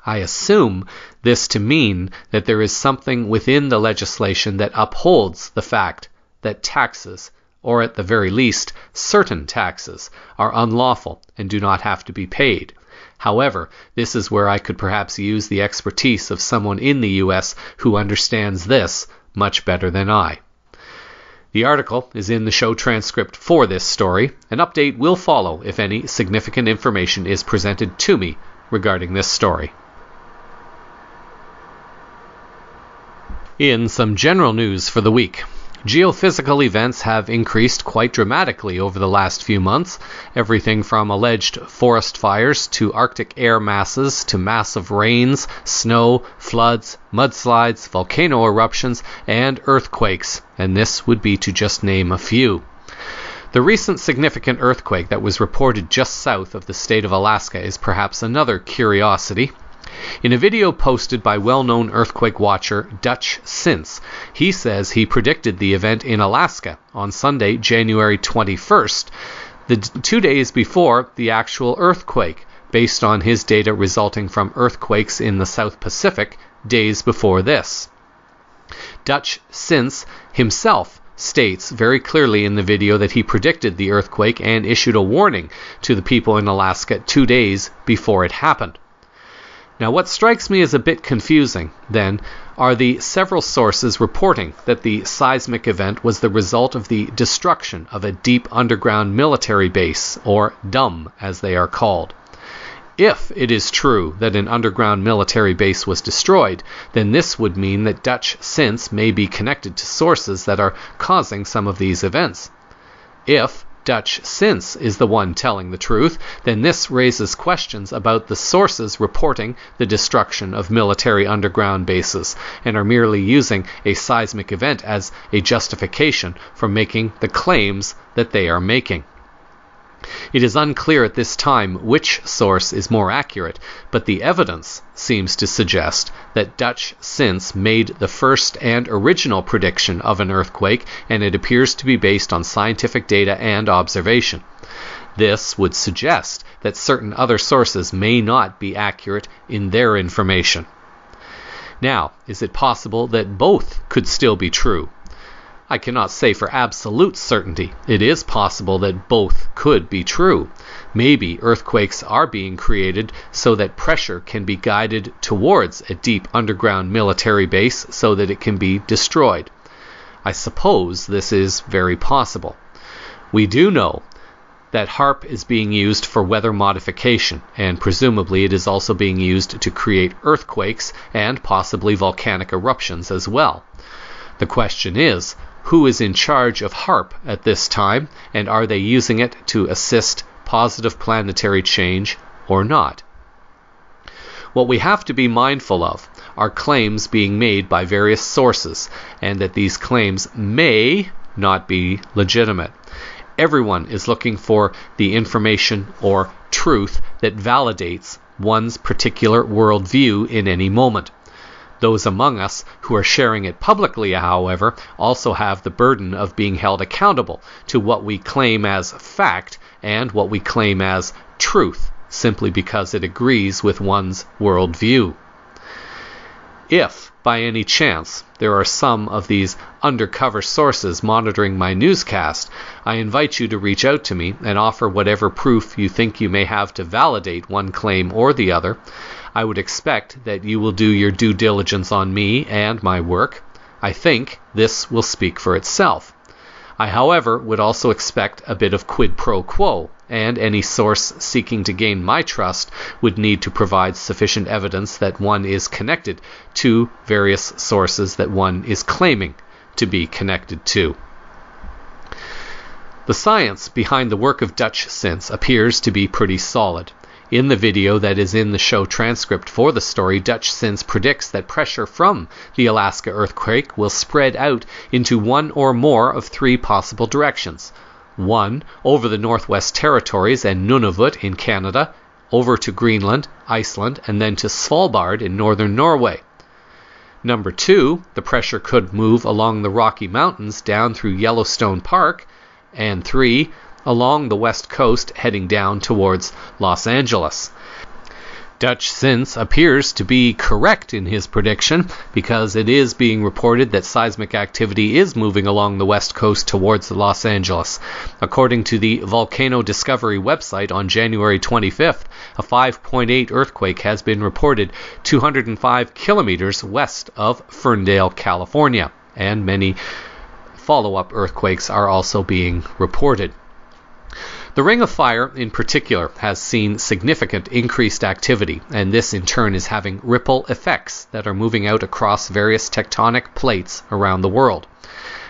I assume this to mean that there is something within the legislation that upholds the fact that taxes, or at the very least certain taxes, are unlawful and do not have to be paid. However, this is where I could perhaps use the expertise of someone in the U.S. who understands this much better than I. The article is in the show transcript for this story. An update will follow if any significant information is presented to me regarding this story. In some general news for the week, geophysical events have increased quite dramatically over the last few months. Everything from alleged forest fires to Arctic air masses to massive rains, snow, floods, mudslides, volcano eruptions, and earthquakes. And this would be to just name a few. The recent significant earthquake that was reported just south of the state of Alaska is perhaps another curiosity. In a video posted by well-known earthquake watcher Dutch Since, he says he predicted the event in Alaska on Sunday, January 21st, 2 days before the actual earthquake, based on his data resulting from earthquakes in the South Pacific days before this. Dutch Since himself states very clearly in the video that he predicted the earthquake and issued a warning to the people in Alaska 2 days before it happened. Now, what strikes me as a bit confusing, then, are the several sources reporting that the seismic event was the result of the destruction of a deep underground military base, or DUM as they are called. If it is true that an underground military base was destroyed, then this would mean that Dutch Since may be connected to sources that are causing some of these events. If Dutch Since is the one telling the truth, then this raises questions about the sources reporting the destruction of military underground bases and are merely using a seismic event as a justification for making the claims that they are making. It is unclear at this time which source is more accurate, but the evidence seems to suggest that Dutch Since made the first and original prediction of an earthquake, and it appears to be based on scientific data and observation. This would suggest that certain other sources may not be accurate in their information. Now, is it possible that both could still be true? I cannot say for absolute certainty. It is possible that both could be true. Maybe earthquakes are being created so that pressure can be guided towards a deep underground military base so that it can be destroyed. I suppose this is very possible. We do know that HAARP is being used for weather modification, and presumably it is also being used to create earthquakes and possibly volcanic eruptions as well. The question is, who is in charge of HAARP at this time, and are they using it to assist positive planetary change or not? What we have to be mindful of are claims being made by various sources, and that these claims may not be legitimate. Everyone is looking for the information or truth that validates one's particular worldview in any moment. Those among us who are sharing it publicly, however, also have the burden of being held accountable to what we claim as fact and what we claim as truth, simply because it agrees with one's worldview. If by any chance there are some of these undercover sources monitoring my newscast, I invite you to reach out to me and offer whatever proof you think you may have to validate one claim or the other. I would expect that you will do your due diligence on me and my work. I think this will speak for itself. I, however, would also expect a bit of quid pro quo, and any source seeking to gain my trust would need to provide sufficient evidence that one is connected to various sources that one is claiming to be connected to. The science behind the work of Dutch Synths appears to be pretty solid. In the video that is in the show transcript for the story, Dutch Synths predicts that pressure from the Alaska earthquake will spread out into one or more of three possible directions. 1. Over the Northwest Territories and Nunavut in Canada, over to Greenland, Iceland, and then to Svalbard in northern Norway. Number 2. The pressure could move along the Rocky Mountains down through Yellowstone Park. And 3. Along the west coast heading down towards Los Angeles. Dutch Synths appears to be correct in his prediction because it is being reported that seismic activity is moving along the west coast towards Los Angeles. According to the Volcano Discovery website on January 25th, a 5.8 earthquake has been reported 205 kilometers west of Ferndale, California, and many follow-up earthquakes are also being reported. The Ring of Fire, in particular, has seen significant increased activity, and this in turn is having ripple effects that are moving out across various tectonic plates around the world.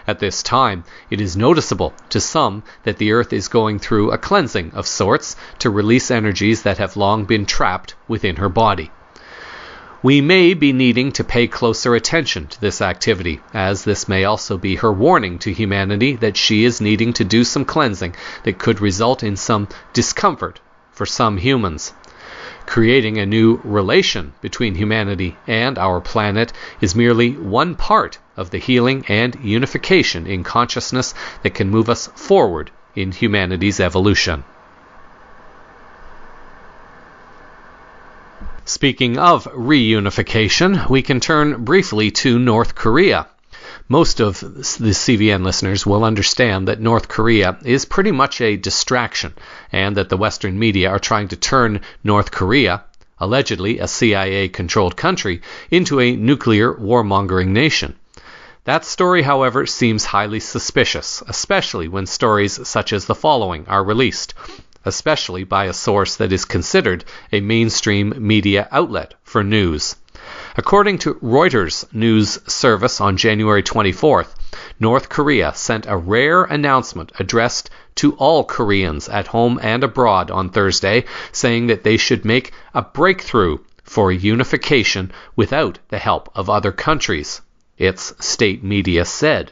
At this time, it is noticeable to some that the Earth is going through a cleansing of sorts to release energies that have long been trapped within her body. We may be needing to pay closer attention to this activity, as this may also be her warning to humanity that she is needing to do some cleansing that could result in some discomfort for some humans. Creating a new relation between humanity and our planet is merely one part of the healing and unification in consciousness that can move us forward in humanity's evolution. Speaking of reunification, we can turn briefly to North Korea. Most of the CVN listeners will understand that North Korea is pretty much a distraction, and that the Western media are trying to turn North Korea, allegedly a CIA-controlled country, into a nuclear warmongering nation. That story, however, seems highly suspicious, especially when stories such as the following are released, especially by a source that is considered a mainstream media outlet for news. According to Reuters news service on January 24th, North Korea sent a rare announcement addressed to all Koreans at home and abroad on Thursday, saying that they should make a breakthrough for unification without the help of other countries, its state media said.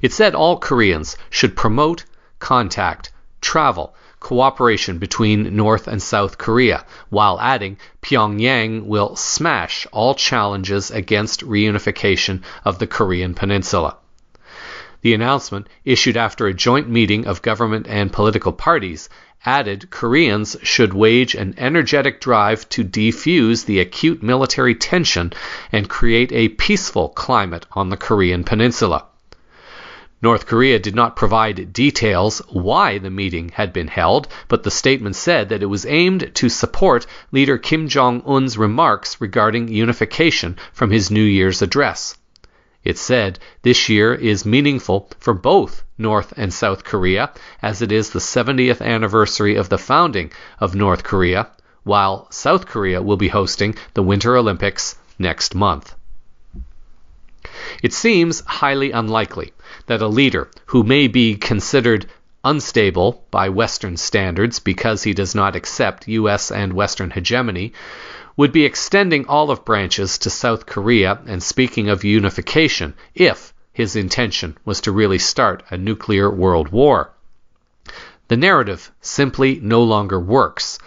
It said all Koreans should promote, contact, travel, cooperation between North and South Korea, while adding Pyongyang will smash all challenges against reunification of the Korean peninsula. The announcement, issued after a joint meeting of government and political parties, added Koreans should wage an energetic drive to defuse the acute military tension and create a peaceful climate on the Korean peninsula. North Korea did not provide details why the meeting had been held, but the statement said that it was aimed to support leader Kim Jong-un's remarks regarding unification from his New Year's address. It said this year is meaningful for both North and South Korea, as it is the 70th anniversary of the founding of North Korea, while South Korea will be hosting the Winter Olympics next month. It seems highly unlikely that a leader who may be considered unstable by Western standards because he does not accept U.S. and Western hegemony would be extending olive branches to South Korea and speaking of unification if his intention was to really start a nuclear world war. The narrative simply no longer works.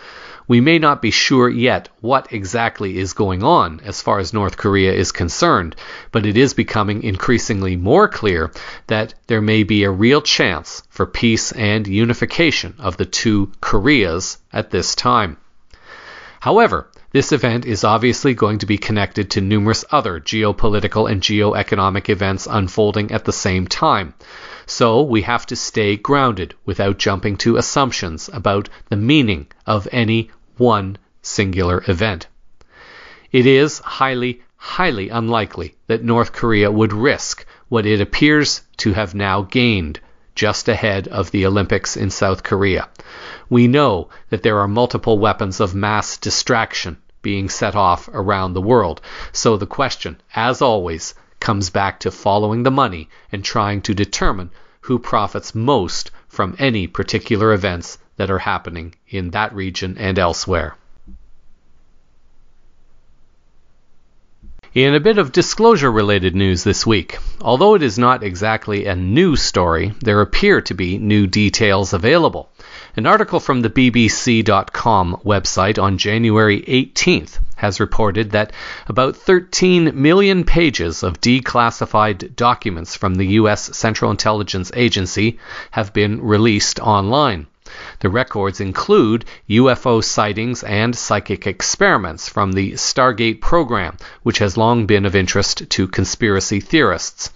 We may not be sure yet what exactly is going on as far as North Korea is concerned, but it is becoming increasingly more clear that there may be a real chance for peace and unification of the two Koreas at this time. However, This event is obviously going to be connected to numerous other geopolitical and geoeconomic events unfolding at the same time. So we have to stay grounded without jumping to assumptions about the meaning of any one singular event. It is highly, highly unlikely that North Korea would risk what it appears to have now gained just ahead of the Olympics in South Korea. We know that there are multiple weapons of mass distraction being set off around the world. So the question, as always, comes back to following the money and trying to determine who profits most from any particular events that are happening in that region and elsewhere. In a bit of disclosure-related news this week, although it is not exactly a new story, there appear to be new details available. An article from the BBC.com website on January 18th has reported that about 13 million pages of declassified documents from the U.S. Central Intelligence Agency have been released online. The records include UFO sightings and psychic experiments from the Stargate program, which has long been of interest to conspiracy theorists.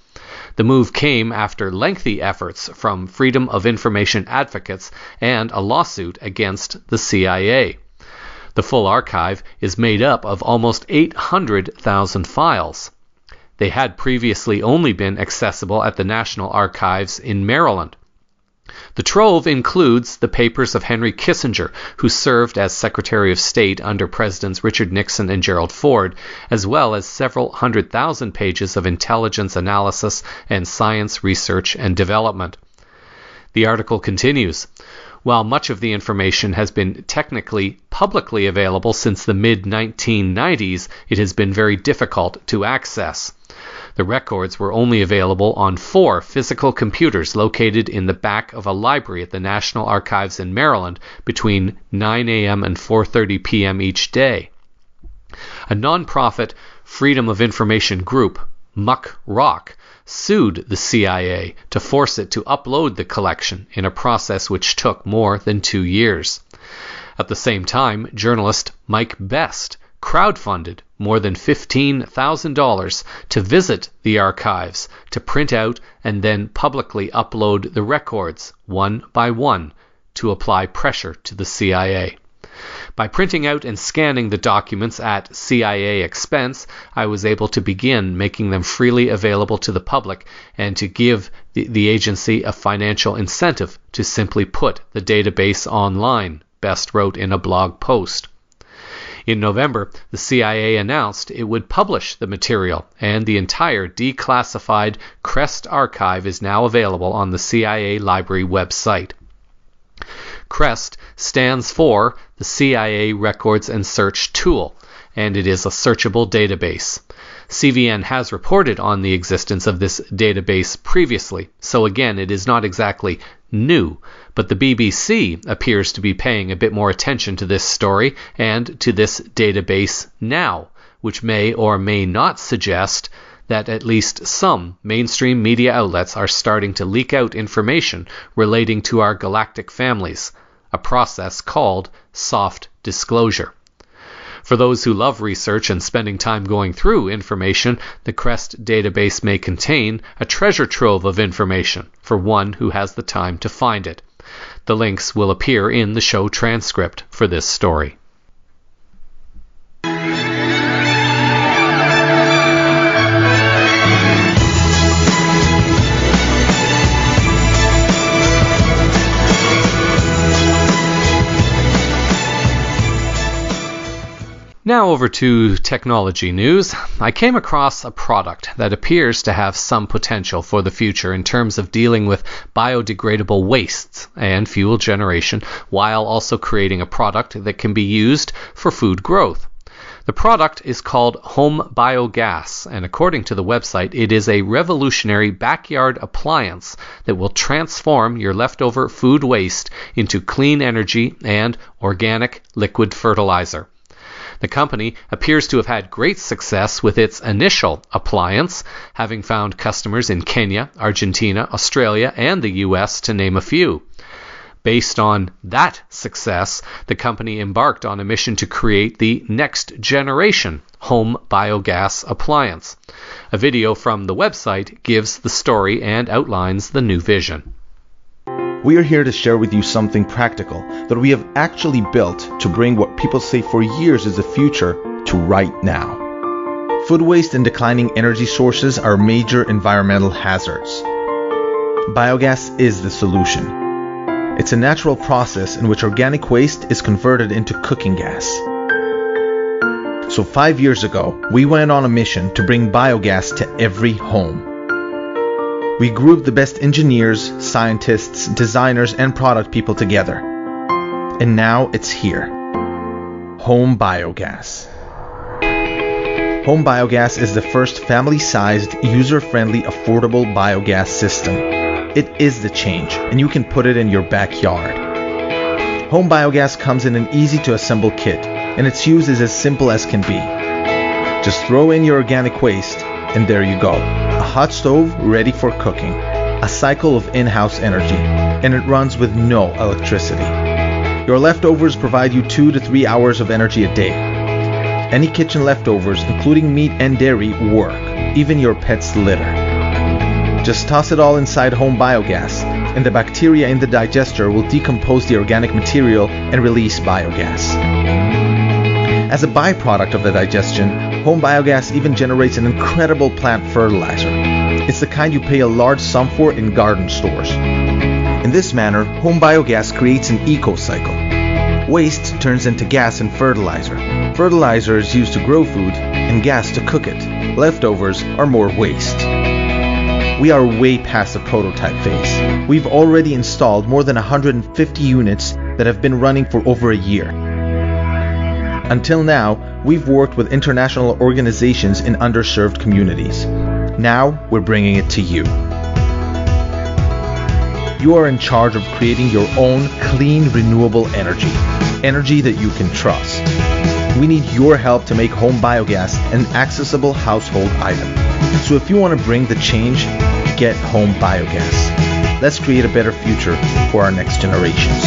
The move came after lengthy efforts from Freedom of Information advocates and a lawsuit against the CIA. The full archive is made up of almost 800,000 files. They had previously only been accessible at the National Archives in Maryland. The trove includes the papers of Henry Kissinger, who served as Secretary of State under Presidents Richard Nixon and Gerald Ford, as well as several 100,000 pages of intelligence analysis and science research and development. The article continues, while much of the information has been technically publicly available since the mid-1990s, it has been very difficult to access. The records were only available on 4 physical computers located in the back of a library at the National Archives in Maryland between 9 a.m. and 4:30 p.m. each day. A non-profit Freedom of Information group, Muck Rock, sued the CIA to force it to upload the collection in a process which took more than 2 years. At the same time, journalist Mike Best crowdfunded more than $15,000 to visit the archives, to print out and then publicly upload the records one by one to apply pressure to the CIA. By printing out and scanning the documents at CIA expense, I was able to begin making them freely available to the public and to give the agency a financial incentive to simply put the database online, Best wrote in a blog post. In November, the CIA announced it would publish the material, and the entire declassified CREST archive is now available on the CIA Library website. CREST stands for the CIA Records and Search Tool, and it is a searchable database. CVN has reported on the existence of this database previously, so again, it is not exactly new, but the BBC appears to be paying a bit more attention to this story and to this database now, which may or may not suggest that at least some mainstream media outlets are starting to leak out information relating to our galactic families, a process called soft disclosure. For those who love research and spending time going through information, the CREST database may contain a treasure trove of information for one who has the time to find it. The links will appear in the show transcript for this story. Now over to technology news. I came across a product that appears to have some potential for the future in terms of dealing with biodegradable wastes and fuel generation, while also creating a product that can be used for food growth. The product is called Home Biogas, and according to the website, it is a revolutionary backyard appliance that will transform your leftover food waste into clean energy and organic liquid fertilizer. The company appears to have had great success with its initial appliance, having found customers in Kenya, Argentina, Australia, and the US, to name a few. Based on that success, the company embarked on a mission to create the next generation home biogas appliance. A video from the website gives the story and outlines the new vision. We are here to share with you something practical that we have actually built to bring what people say for years is the future to right now. Food waste and declining energy sources are major environmental hazards. Biogas is the solution. It's a natural process in which organic waste is converted into cooking gas. So 5 years ago, we went on a mission to bring biogas to every home. We grouped the best engineers, scientists, designers, and product people together. And now it's here. Home biogas. Home biogas is the first family-sized, user-friendly, affordable biogas system. It is the change, and you can put it in your backyard. Home biogas comes in an easy-to-assemble kit, and its use is as simple as can be. Just throw in your organic waste, and there you go. A hot stove ready for cooking. A cycle of in-house energy, and it runs with no electricity. Your leftovers provide you 2 to 3 hours of energy a day. Any kitchen leftovers, including meat and dairy, work, even your pet's litter. Just toss it all inside home biogas, and the bacteria in the digester will decompose the organic material and release biogas. As a byproduct of the digestion, home biogas even generates an incredible plant fertilizer. It's the kind you pay a large sum for in garden stores. In this manner, home biogas creates an eco-cycle. Waste turns into gas and fertilizer. Fertilizer is used to grow food, and gas to cook it. Leftovers are more waste. We are way past the prototype phase. We've already installed more than 150 units that have been running for over a year. Until now, we've worked with international organizations in underserved communities. Now, we're bringing it to you. You are in charge of creating your own clean, renewable energy. Energy that you can trust. We need your help to make home biogas an accessible household item. So if you want to bring the change, get home biogas. Let's create a better future for our next generations.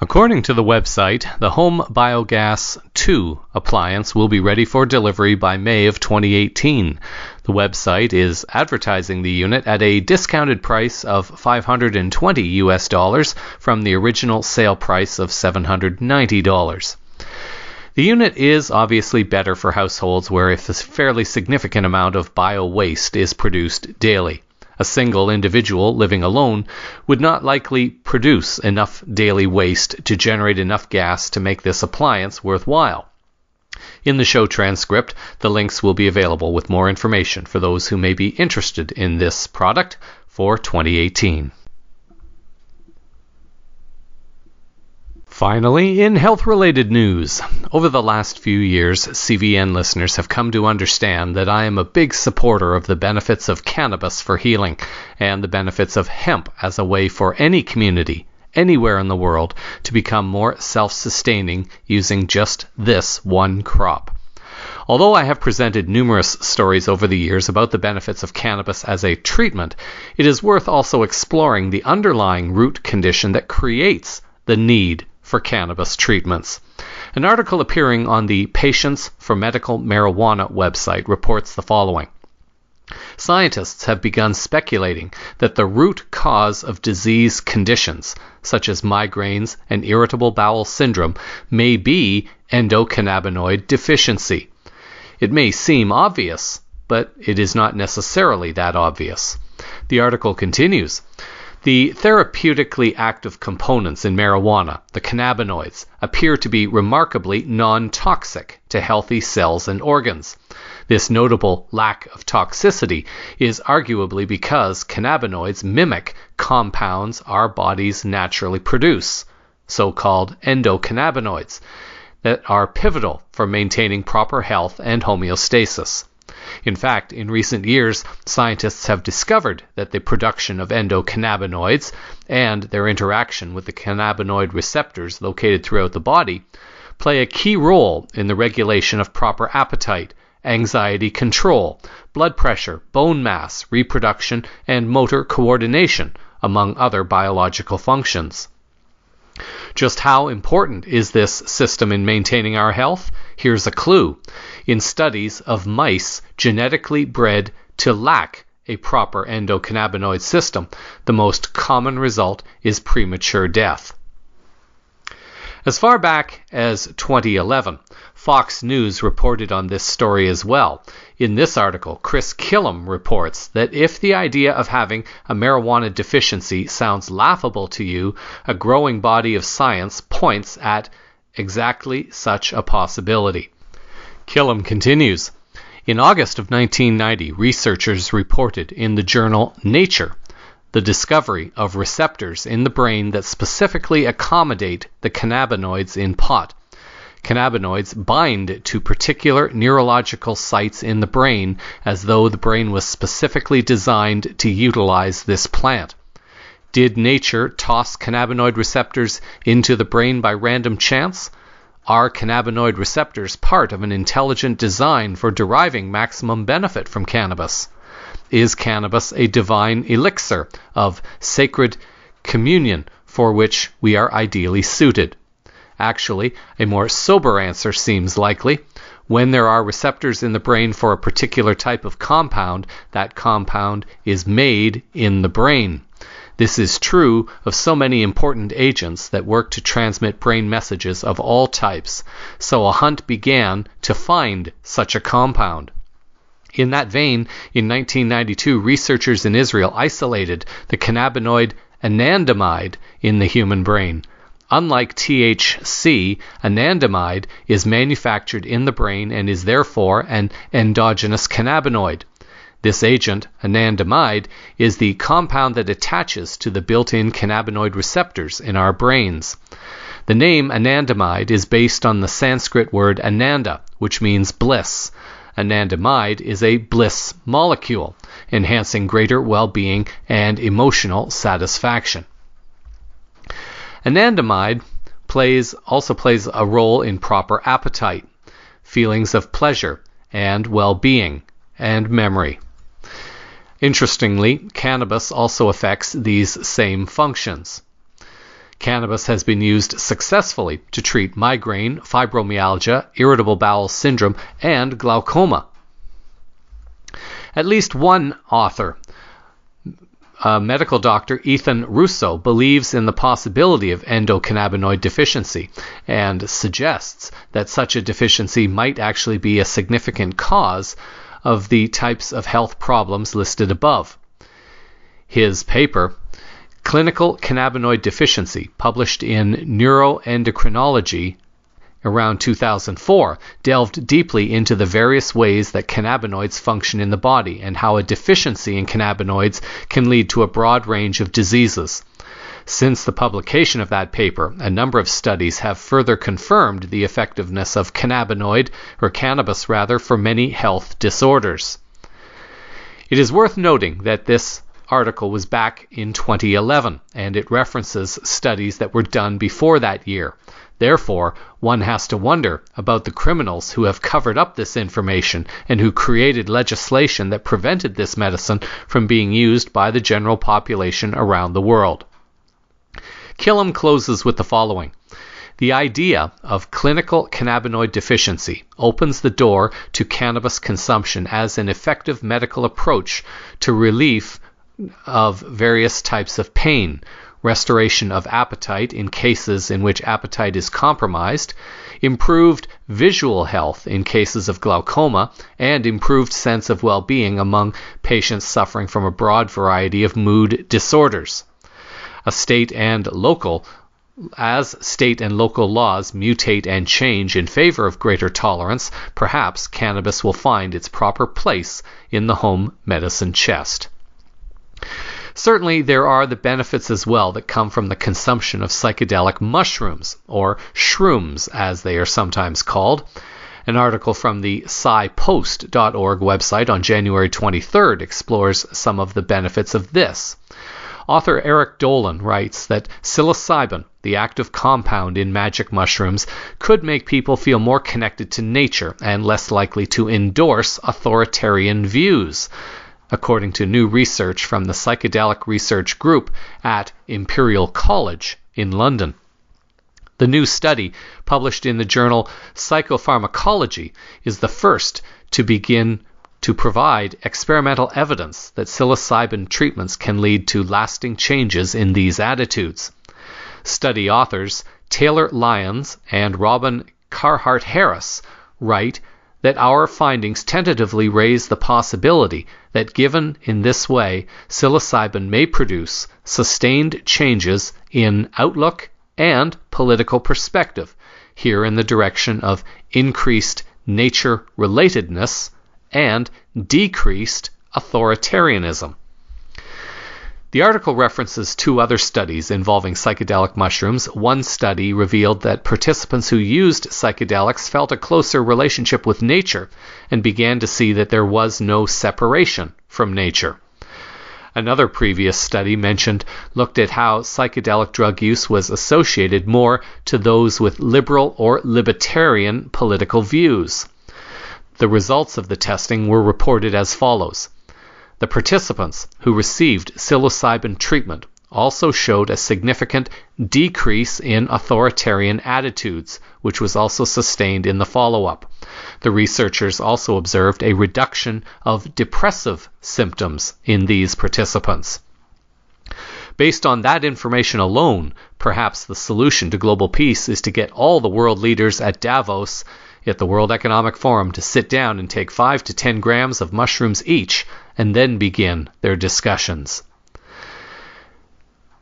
According to the website, the Home Biogas 2 appliance will be ready for delivery by May of 2018. The website is advertising the unit at a discounted price of $520 from the original sale price of $790. The unit is obviously better for households where a fairly significant amount of bio-waste is produced daily. A single individual living alone would not likely produce enough daily waste to generate enough gas to make this appliance worthwhile. In the show transcript, the links will be available with more information for those who may be interested in this product for 2018. Finally, in health-related news, over the last few years, CVN listeners have come to understand that I am a big supporter of the benefits of cannabis for healing and the benefits of hemp as a way for any community, anywhere in the world, to become more self-sustaining using just this one crop. Although I have presented numerous stories over the years about the benefits of cannabis as a treatment, it is worth also exploring the underlying root condition that creates the need for cannabis treatments. An article appearing on the Patients for Medical Marijuana website reports the following. Scientists have begun speculating that the root cause of disease conditions, such as migraines and irritable bowel syndrome, may be endocannabinoid deficiency. It may seem obvious, but it is not necessarily that obvious. The article continues. The therapeutically active components in marijuana, the cannabinoids, appear to be remarkably non-toxic to healthy cells and organs. This notable lack of toxicity is arguably because cannabinoids mimic compounds our bodies naturally produce, so-called endocannabinoids, that are pivotal for maintaining proper health and homeostasis. In fact, in recent years, scientists have discovered that the production of endocannabinoids and their interaction with the cannabinoid receptors located throughout the body play a key role in the regulation of proper appetite, anxiety control, blood pressure, bone mass, reproduction, and motor coordination, among other biological functions. Just how important is this system in maintaining our health? Here's a clue. In studies of mice genetically bred to lack a proper endocannabinoid system, the most common result is premature death. As far back as 2011, Fox News reported on this story as well. In this article, Chris Killam reports that if the idea of having a marijuana deficiency sounds laughable to you, a growing body of science points at exactly such a possibility. Killam continues, in August of 1990, researchers reported in the journal Nature the discovery of receptors in the brain that specifically accommodate the cannabinoids in pot. Cannabinoids bind to particular neurological sites in the brain as though the brain was specifically designed to utilize this plant. Did nature toss cannabinoid receptors into the brain by random chance? Are cannabinoid receptors part of an intelligent design for deriving maximum benefit from cannabis? Is cannabis a divine elixir of sacred communion for which we are ideally suited? Actually, a more sober answer seems likely. When there are receptors in the brain for a particular type of compound, that compound is made in the brain. This is true of so many important agents that work to transmit brain messages of all types. So a hunt began to find such a compound. In that vein, in 1992, researchers in Israel isolated the cannabinoid anandamide in the human brain. Unlike THC, anandamide is manufactured in the brain and is therefore an endogenous cannabinoid. This agent, anandamide, is the compound that attaches to the built-in cannabinoid receptors in our brains. The name anandamide is based on the Sanskrit word ananda, which means bliss. Anandamide is a bliss molecule, enhancing greater well-being and emotional satisfaction. Anandamide also plays a role in proper appetite, feelings of pleasure, and well-being, and memory. Interestingly, cannabis also affects these same functions. Cannabis has been used successfully to treat migraine, fibromyalgia, irritable bowel syndrome, and glaucoma. At least one author, medical doctor Ethan Russo, believes in the possibility of endocannabinoid deficiency and suggests that such a deficiency might actually be a significant cause of the types of health problems listed above. His paper, Clinical Cannabinoid Deficiency, published in Neuroendocrinology around 2004, delved deeply into the various ways that cannabinoids function in the body and how a deficiency in cannabinoids can lead to a broad range of diseases. Since the publication of that paper, a number of studies have further confirmed the effectiveness of cannabis for many health disorders. It is worth noting that this article was back in 2011, and it references studies that were done before that year. Therefore, one has to wonder about the criminals who have covered up this information and who created legislation that prevented this medicine from being used by the general population around the world. Killam closes with the following. The idea of clinical cannabinoid deficiency opens the door to cannabis consumption as an effective medical approach to relief of various types of pain, restoration of appetite in cases in which appetite is compromised, improved visual health in cases of glaucoma, and improved sense of well-being among patients suffering from a broad variety of mood disorders. As state and local laws mutate and change in favor of greater tolerance, perhaps cannabis will find its proper place in the home medicine chest. Certainly, there are the benefits as well that come from the consumption of psychedelic mushrooms, or shrooms as they are sometimes called. An article from the SciPost.org website on January 23rd explores some of the benefits of this. Author Eric Dolan writes that psilocybin, the active compound in magic mushrooms, could make people feel more connected to nature and less likely to endorse authoritarian views. according to new research from the Psychedelic Research Group at Imperial College in London. The new study, published in the journal Psychopharmacology, is the first to begin to provide experimental evidence that psilocybin treatments can lead to lasting changes in these attitudes. Study authors Taylor Lyons and Robin Carhart-Harris write that our findings tentatively raise the possibility that given in this way, psilocybin may produce sustained changes in outlook and political perspective, here in the direction of increased nature-relatedness and decreased authoritarianism. The article references two other studies involving psychedelic mushrooms. One study revealed that participants who used psychedelics felt a closer relationship with nature and began to see that there was no separation from nature. Another previous study looked at how psychedelic drug use was associated more to those with liberal or libertarian political views. The results of the testing were reported as follows. The participants who received psilocybin treatment also showed a significant decrease in authoritarian attitudes, which was also sustained in the follow-up. The researchers also observed a reduction of depressive symptoms in these participants. Based on that information alone, perhaps the solution to global peace is to get all the world leaders at Davos at the World Economic Forum to sit down and take 5 to 10 grams of mushrooms each and then begin their discussions.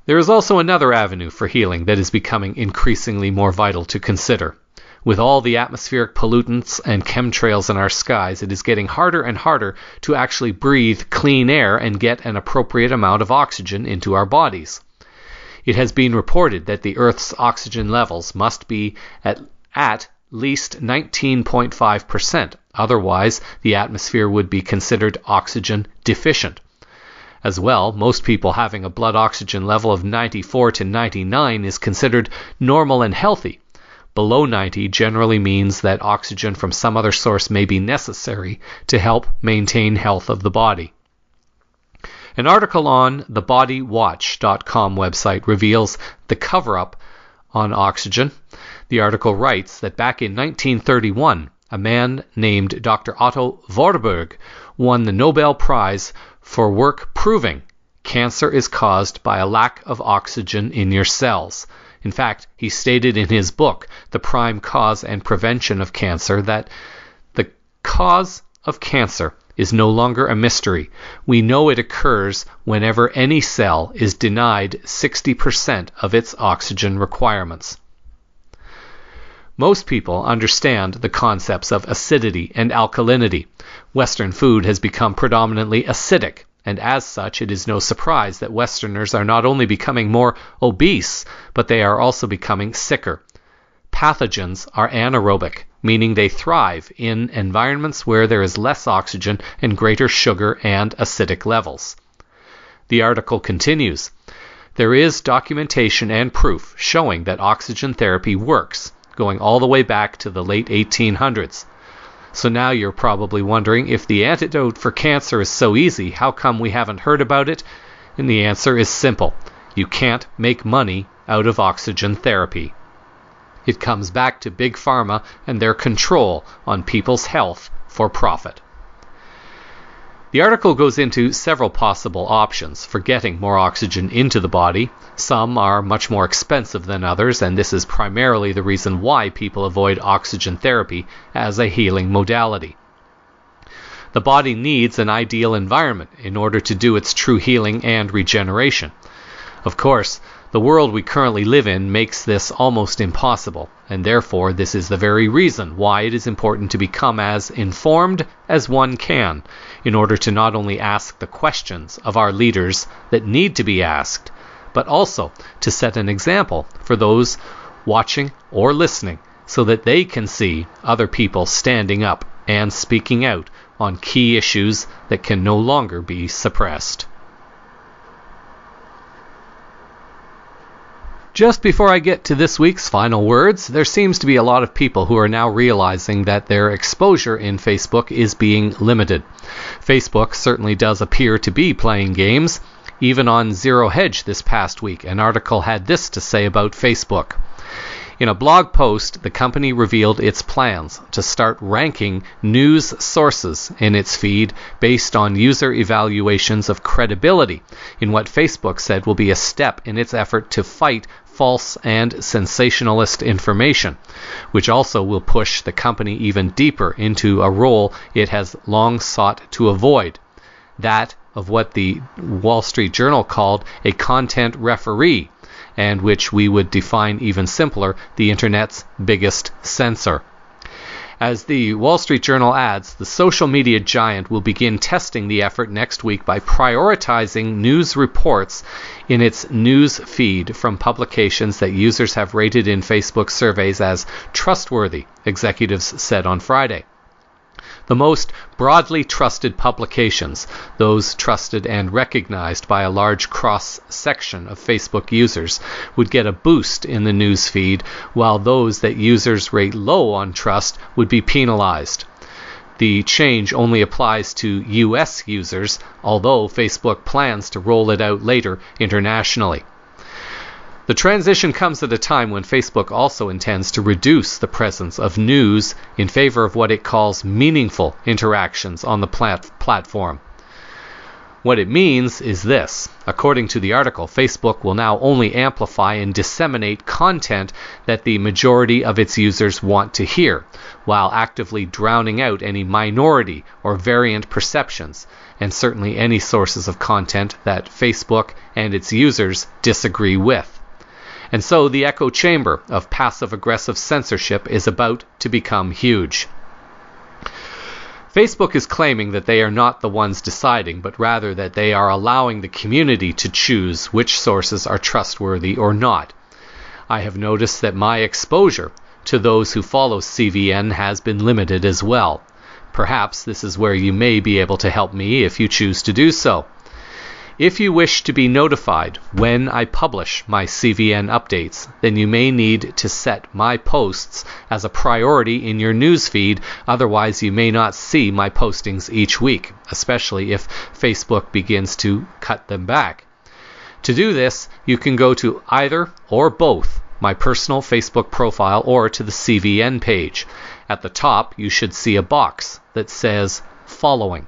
There is also another avenue for healing that is becoming increasingly more vital to consider. With all the atmospheric pollutants and chemtrails in our skies, it is getting harder and harder to actually breathe clean air and get an appropriate amount of oxygen into our bodies. It has been reported that the Earth's oxygen levels must be at least 19.5%. Otherwise, the atmosphere would be considered oxygen deficient. As well, most people having a blood oxygen level of 94 to 99 is considered normal and healthy. Below 90 generally means that oxygen from some other source may be necessary to help maintain health of the body. An article on the bodywatch.com website reveals the cover-up on oxygen. The article writes that back in 1931, a man named Dr. Otto Warburg won the Nobel Prize for work proving cancer is caused by a lack of oxygen in your cells. In fact, he stated in his book, The Prime Cause and Prevention of Cancer, that the cause of cancer is no longer a mystery. We know it occurs whenever any cell is denied 60% of its oxygen requirements. Most people understand the concepts of acidity and alkalinity. Western food has become predominantly acidic, and as such, it is no surprise that Westerners are not only becoming more obese, but they are also becoming sicker. Pathogens are anaerobic, meaning they thrive in environments where there is less oxygen and greater sugar and acidic levels. The article continues, there is documentation and proof showing that oxygen therapy works, going all the way back to the late 1800s. So now you're probably wondering, if the antidote for cancer is so easy, how come we haven't heard about it? And the answer is simple. You can't make money out of oxygen therapy. It comes back to Big Pharma and their control on people's health for profit. The article goes into several possible options for getting more oxygen into the body. Some are much more expensive than others, and this is primarily the reason why people avoid oxygen therapy as a healing modality. The body needs an ideal environment in order to do its true healing and regeneration. Of course, the world we currently live in makes this almost impossible, and therefore this is the very reason why it is important to become as informed as one can, in order to not only ask the questions of our leaders that need to be asked, but also to set an example for those watching or listening so that they can see other people standing up and speaking out on key issues that can no longer be suppressed. Just before I get to this week's final words, there seems to be a lot of people who are now realizing that their exposure in Facebook is being limited. Facebook certainly does appear to be playing games. Even on Zero Hedge this past week, an article had this to say about Facebook. In a blog post, the company revealed its plans to start ranking news sources in its feed based on user evaluations of credibility, in what Facebook said will be a step in its effort to fight false and sensationalist information, which also will push the company even deeper into a role it has long sought to avoid, that of what the Wall Street Journal called a content referee, and which we would define even simpler, the Internet's biggest censor. As the Wall Street Journal adds, the social media giant will begin testing the effort next week by prioritizing news reports in its news feed from publications that users have rated in Facebook surveys as trustworthy, executives said on Friday. The most broadly trusted publications, those trusted and recognized by a large cross-section of Facebook users, would get a boost in the news feed, while those that users rate low on trust would be penalized. The change only applies to U.S. users, although Facebook plans to roll it out later internationally. The transition comes at a time when Facebook also intends to reduce the presence of news in favor of what it calls meaningful interactions on the platform. What it means is this. According to the article, Facebook will now only amplify and disseminate content that the majority of its users want to hear, while actively drowning out any minority or variant perceptions, and certainly any sources of content that Facebook and its users disagree with. And so the echo chamber of passive-aggressive censorship is about to become huge. Facebook is claiming that they are not the ones deciding, but rather that they are allowing the community to choose which sources are trustworthy or not. I have noticed that my exposure to those who follow CVN has been limited as well. Perhaps this is where you may be able to help me if you choose to do so. If you wish to be notified when I publish my CVN updates, then you may need to set my posts as a priority in your newsfeed, otherwise you may not see my postings each week, especially if Facebook begins to cut them back. To do this, you can go to either or both my personal Facebook profile or to the CVN page. At the top, you should see a box that says Following.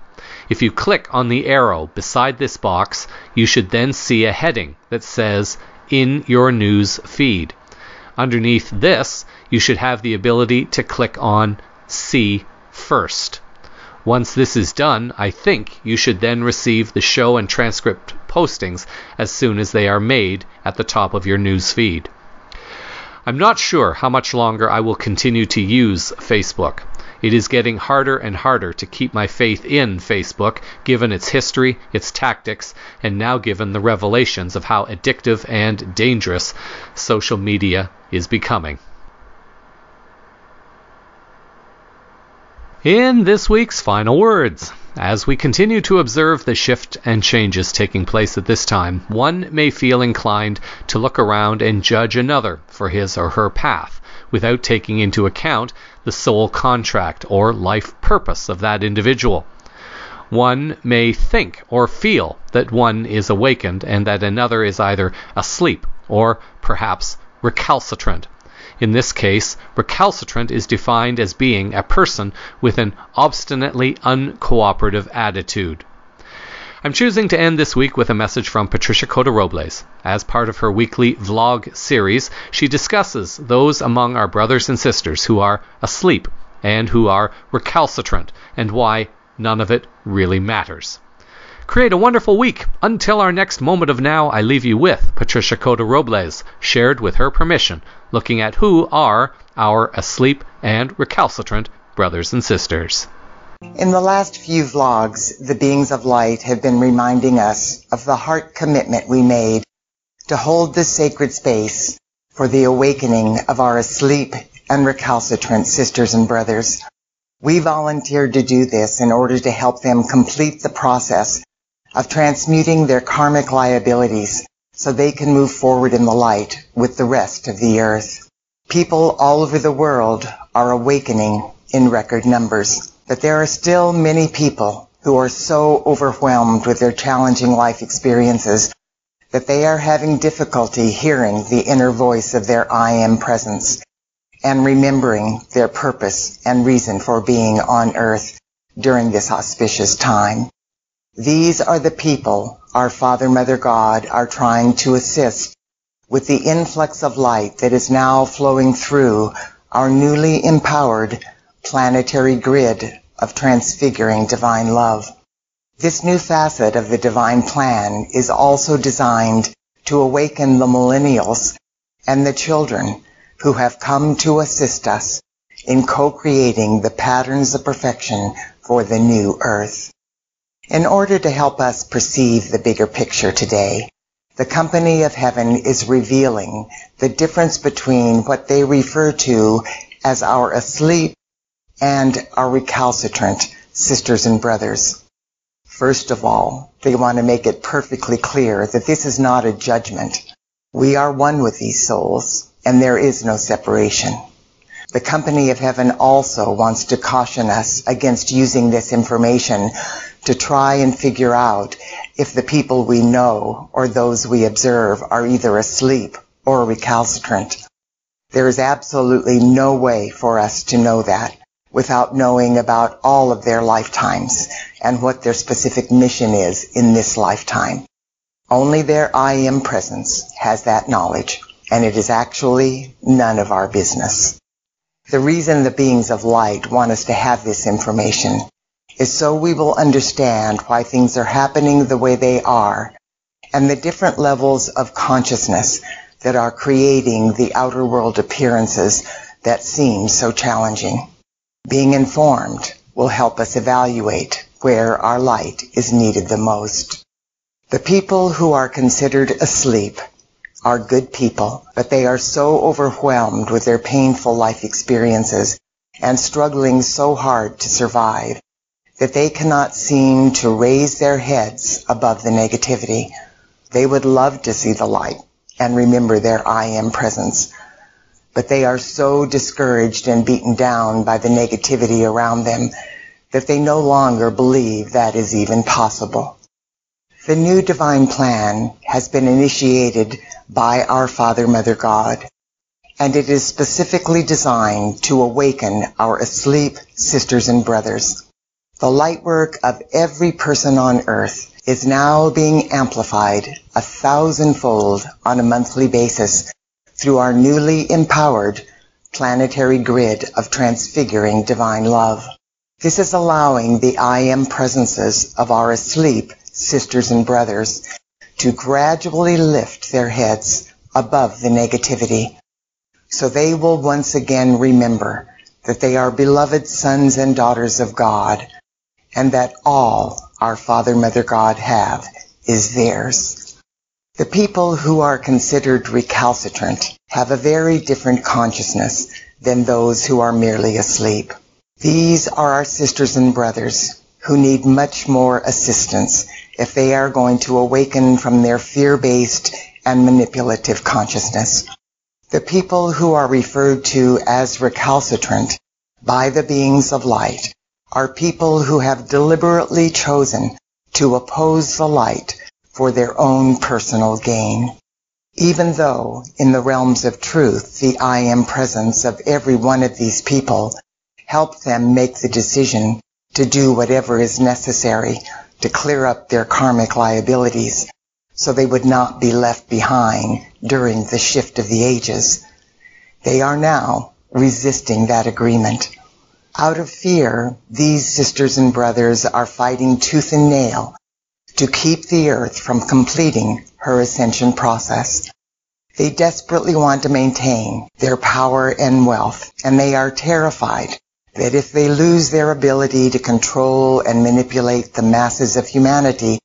If you click on the arrow beside this box, you should then see a heading that says In Your News Feed. Underneath this, you should have the ability to click on See First. Once this is done, I think you should then receive the show and transcript postings as soon as they are made at the top of your news feed. I'm not sure how much longer I will continue to use Facebook. It is getting harder and harder to keep my faith in Facebook, given its history, its tactics, and now given the revelations of how addictive and dangerous social media is becoming. In this week's final words, as we continue to observe the shift and changes taking place at this time, one may feel inclined to look around and judge another for his or her path, without taking into account the soul contract or life purpose of that individual. One may think or feel that one is awakened and that another is either asleep or perhaps recalcitrant. In this case, recalcitrant is defined as being a person with an obstinately uncooperative attitude. I'm choosing to end this week with a message from Patricia Cota-Robles. As part of her weekly vlog series, she discusses those among our brothers and sisters who are asleep and who are recalcitrant, and why none of it really matters. Create a wonderful week. Until our next moment of now, I leave you with Patricia Cota-Robles, shared with her permission, looking at who are our asleep and recalcitrant brothers and sisters. In the last few vlogs, the beings of light have been reminding us of the heart commitment we made to hold this sacred space for the awakening of our asleep and recalcitrant sisters and brothers. We volunteered to do this in order to help them complete the process of transmuting their karmic liabilities so they can move forward in the light with the rest of the earth. People all over the world are awakening in record numbers, but there are still many people who are so overwhelmed with their challenging life experiences that they are having difficulty hearing the inner voice of their I Am presence and remembering their purpose and reason for being on earth during this auspicious time. These are the people our Father, Mother, God are trying to assist with the influx of light that is now flowing through our newly empowered planetary grid of transfiguring divine love. This new facet of the divine plan is also designed to awaken the millennials and the children who have come to assist us in co-creating the patterns of perfection for the new earth. In order to help us perceive the bigger picture today, the Company of Heaven is revealing the difference between what they refer to as our asleep and our recalcitrant sisters and brothers. First of all, they want to make it perfectly clear that this is not a judgment. We are one with these souls, and there is no separation. The Company of Heaven also wants to caution us against using this information to try and figure out if the people we know or those we observe are either asleep or recalcitrant. There is absolutely no way for us to know that without knowing about all of their lifetimes and what their specific mission is in this lifetime. Only their I Am presence has that knowledge, and it is actually none of our business. The reason the beings of light want us to have this information is so we will understand why things are happening the way they are and the different levels of consciousness that are creating the outer world appearances that seem so challenging. Being informed will help us evaluate where our light is needed the most. The people who are considered asleep are good people, but they are so overwhelmed with their painful life experiences and struggling so hard to survive that they cannot seem to raise their heads above the negativity. They would love to see the light and remember their I Am presence, but they are so discouraged and beaten down by the negativity around them that they no longer believe that is even possible. The new divine plan has been initiated by our Father, Mother, God, and it is specifically designed to awaken our asleep sisters and brothers. The light work of every person on earth is now being amplified 1,000-fold on a monthly basis through our newly empowered planetary grid of transfiguring divine love. This is allowing the I Am presences of our asleep sisters and brothers to gradually lift their heads above the negativity, so they will once again remember that they are beloved sons and daughters of God, and that all our Father, Mother, God have is theirs. The people who are considered recalcitrant have a very different consciousness than those who are merely asleep. These are our sisters and brothers who need much more assistance if they are going to awaken from their fear-based and manipulative consciousness. The people who are referred to as recalcitrant by the beings of light are people who have deliberately chosen to oppose the light for their own personal gain. Even though in the realms of truth the I Am presence of every one of these people help them make the decision to do whatever is necessary to clear up their karmic liabilities so they would not be left behind during the shift of the ages, they are now resisting that agreement. Out of fear, these sisters and brothers are fighting tooth and nail to keep the earth from completing her ascension process. They desperately want to maintain their power and wealth, and they are terrified that if they lose their ability to control and manipulate the masses of humanity,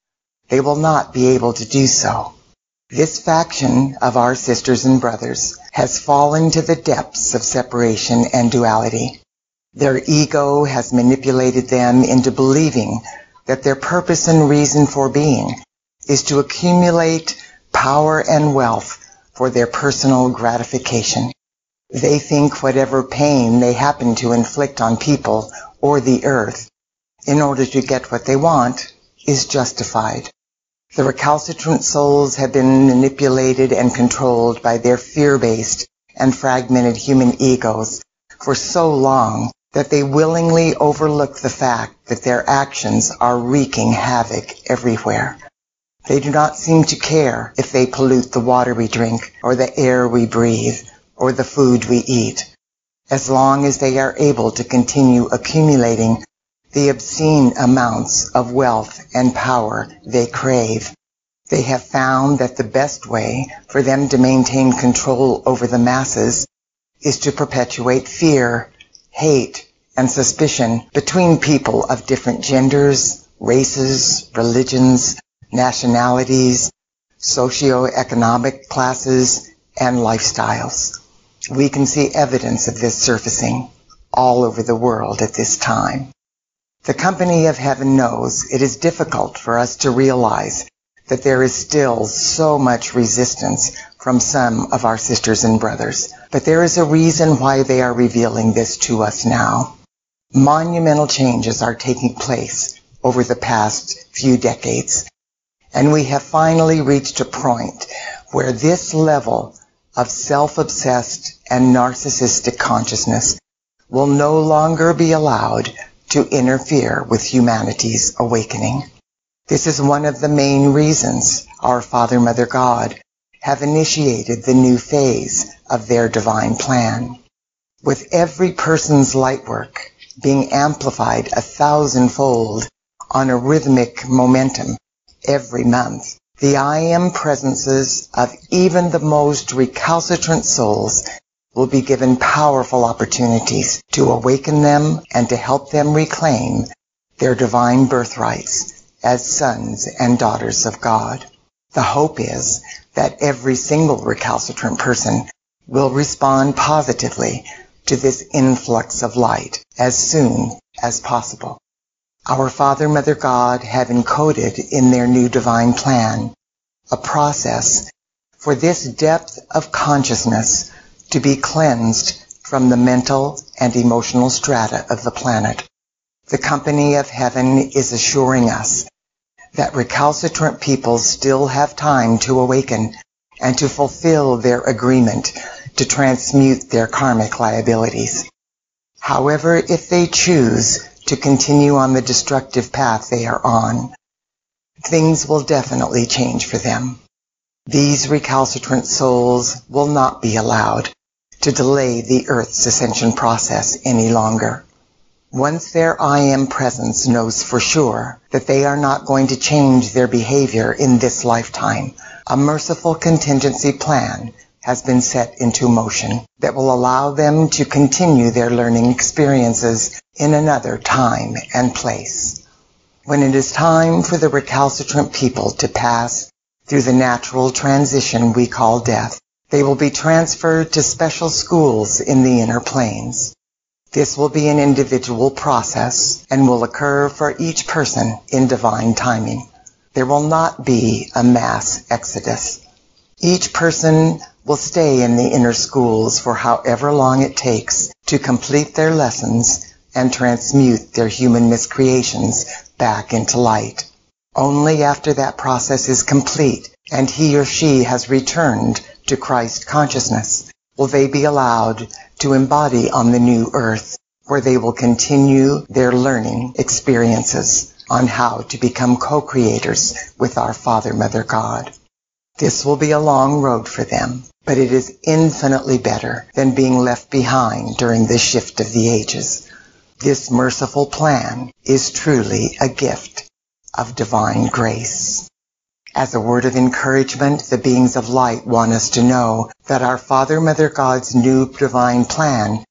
they will not be able to do so. This faction of our sisters and brothers has fallen to the depths of separation and duality. Their ego has manipulated them into believing that their purpose and reason for being is to accumulate power and wealth for their personal gratification. They think whatever pain they happen to inflict on people or the earth in order to get what they want is justified. The recalcitrant souls have been manipulated and controlled by their fear-based and fragmented human egos for so long that they willingly overlook the fact that their actions are wreaking havoc everywhere. They do not seem to care if they pollute the water we drink or the air we breathe or the food we eat, as long as they are able to continue accumulating the obscene amounts of wealth and power they crave. They have found that the best way for them to maintain control over the masses is to perpetuate fear, hate, and suspicion between people of different genders, races, religions, nationalities, socioeconomic classes, and lifestyles. We can see evidence of this surfacing all over the world at this time. The company of heaven knows it is difficult for us to realize that there is still so much resistance from some of our sisters and brothers, but there is a reason why they are revealing this to us now. Monumental changes are taking place over the past few decades, and we have finally reached a point where this level of self-obsessed and narcissistic consciousness will no longer be allowed to interfere with humanity's awakening. This is one of the main reasons our Father, Mother, God have initiated the new phase of their divine plan. With every person's light work being amplified 1,000-fold on a rhythmic momentum every month, the I Am presences of even the most recalcitrant souls will be given powerful opportunities to awaken them and to help them reclaim their divine birthrights as sons and daughters of God. The hope is that every single recalcitrant person will respond positively to this influx of light as soon as possible. Our Father, Mother, God have encoded in their new divine plan a process for this depth of consciousness to be cleansed from the mental and emotional strata of the planet. The company of heaven is assuring us that recalcitrant people still have time to awaken and to fulfill their agreement to transmute their karmic liabilities. However, if they choose to continue on the destructive path they are on, things will definitely change for them. These recalcitrant souls will not be allowed to delay the Earth's ascension process any longer. Once their I Am presence knows for sure that they are not going to change their behavior in this lifetime, a merciful contingency plan has been set into motion that will allow them to continue their learning experiences in another time and place. When it is time for the recalcitrant people to pass through the natural transition we call death, they will be transferred to special schools in the inner planes. This will be an individual process and will occur for each person in divine timing. There will not be a mass exodus. Each person will stay in the inner schools for however long it takes to complete their lessons and transmute their human miscreations back into light. Only after that process is complete and he or she has returned to Christ consciousness will they be allowed to embody on the new earth, where they will continue their learning experiences on how to become co-creators with our Father, Mother, God. This will be a long road for them, but it is infinitely better than being left behind during the shift of the ages. This merciful plan is truly a gift of divine grace. As a word of encouragement, the beings of light want us to know that our Father, Mother, God's new divine plan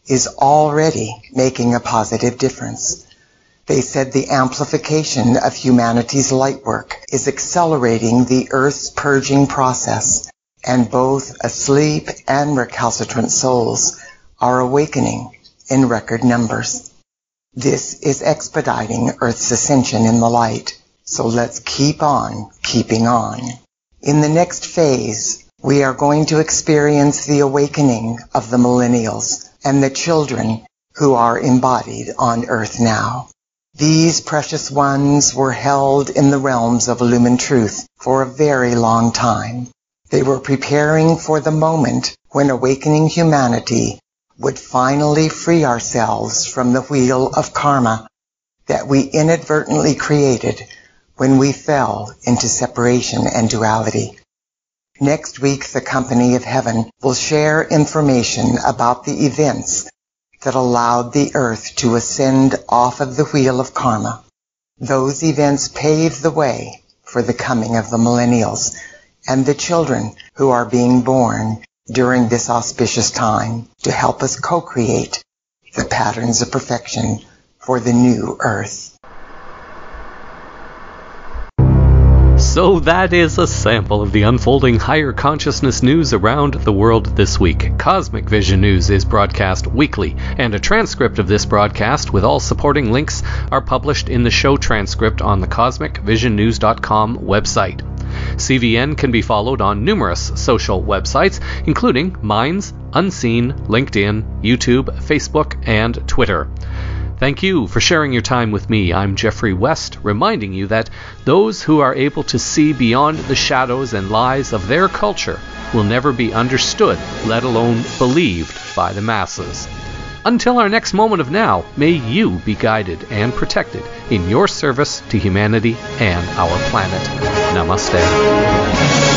is already making a positive difference. They said the amplification of humanity's light work is accelerating the Earth's purging process, and both asleep and recalcitrant souls are awakening in record numbers. This is expediting Earth's ascension in the light. So let's keep on keeping on. In the next phase, we are going to experience the awakening of the millennials and the children who are embodied on Earth now. These precious ones were held in the realms of Lumen Truth for a very long time. They were preparing for the moment when awakening humanity would finally free ourselves from the wheel of karma that we inadvertently created when we fell into separation and duality. Next week, the Company of Heaven will share information about the events that allowed the earth to ascend off of the wheel of karma. Those events paved the way for the coming of the millennials and the children who are being born during this auspicious time to help us co-create the patterns of perfection for the new earth. So that is a sample of the unfolding higher consciousness news around the world this week. Cosmic Vision News is broadcast weekly, and a transcript of this broadcast with all supporting links are published in the show transcript on the CosmicVisionNews.com website. CVN can be followed on numerous social websites, including Minds, Unseen, LinkedIn, YouTube, Facebook, and Twitter. Thank you for sharing your time with me. I'm Jeffrey West, reminding you that those who are able to see beyond the shadows and lies of their culture will never be understood, let alone believed by the masses. Until our next moment of now, may you be guided and protected in your service to humanity and our planet. Namaste.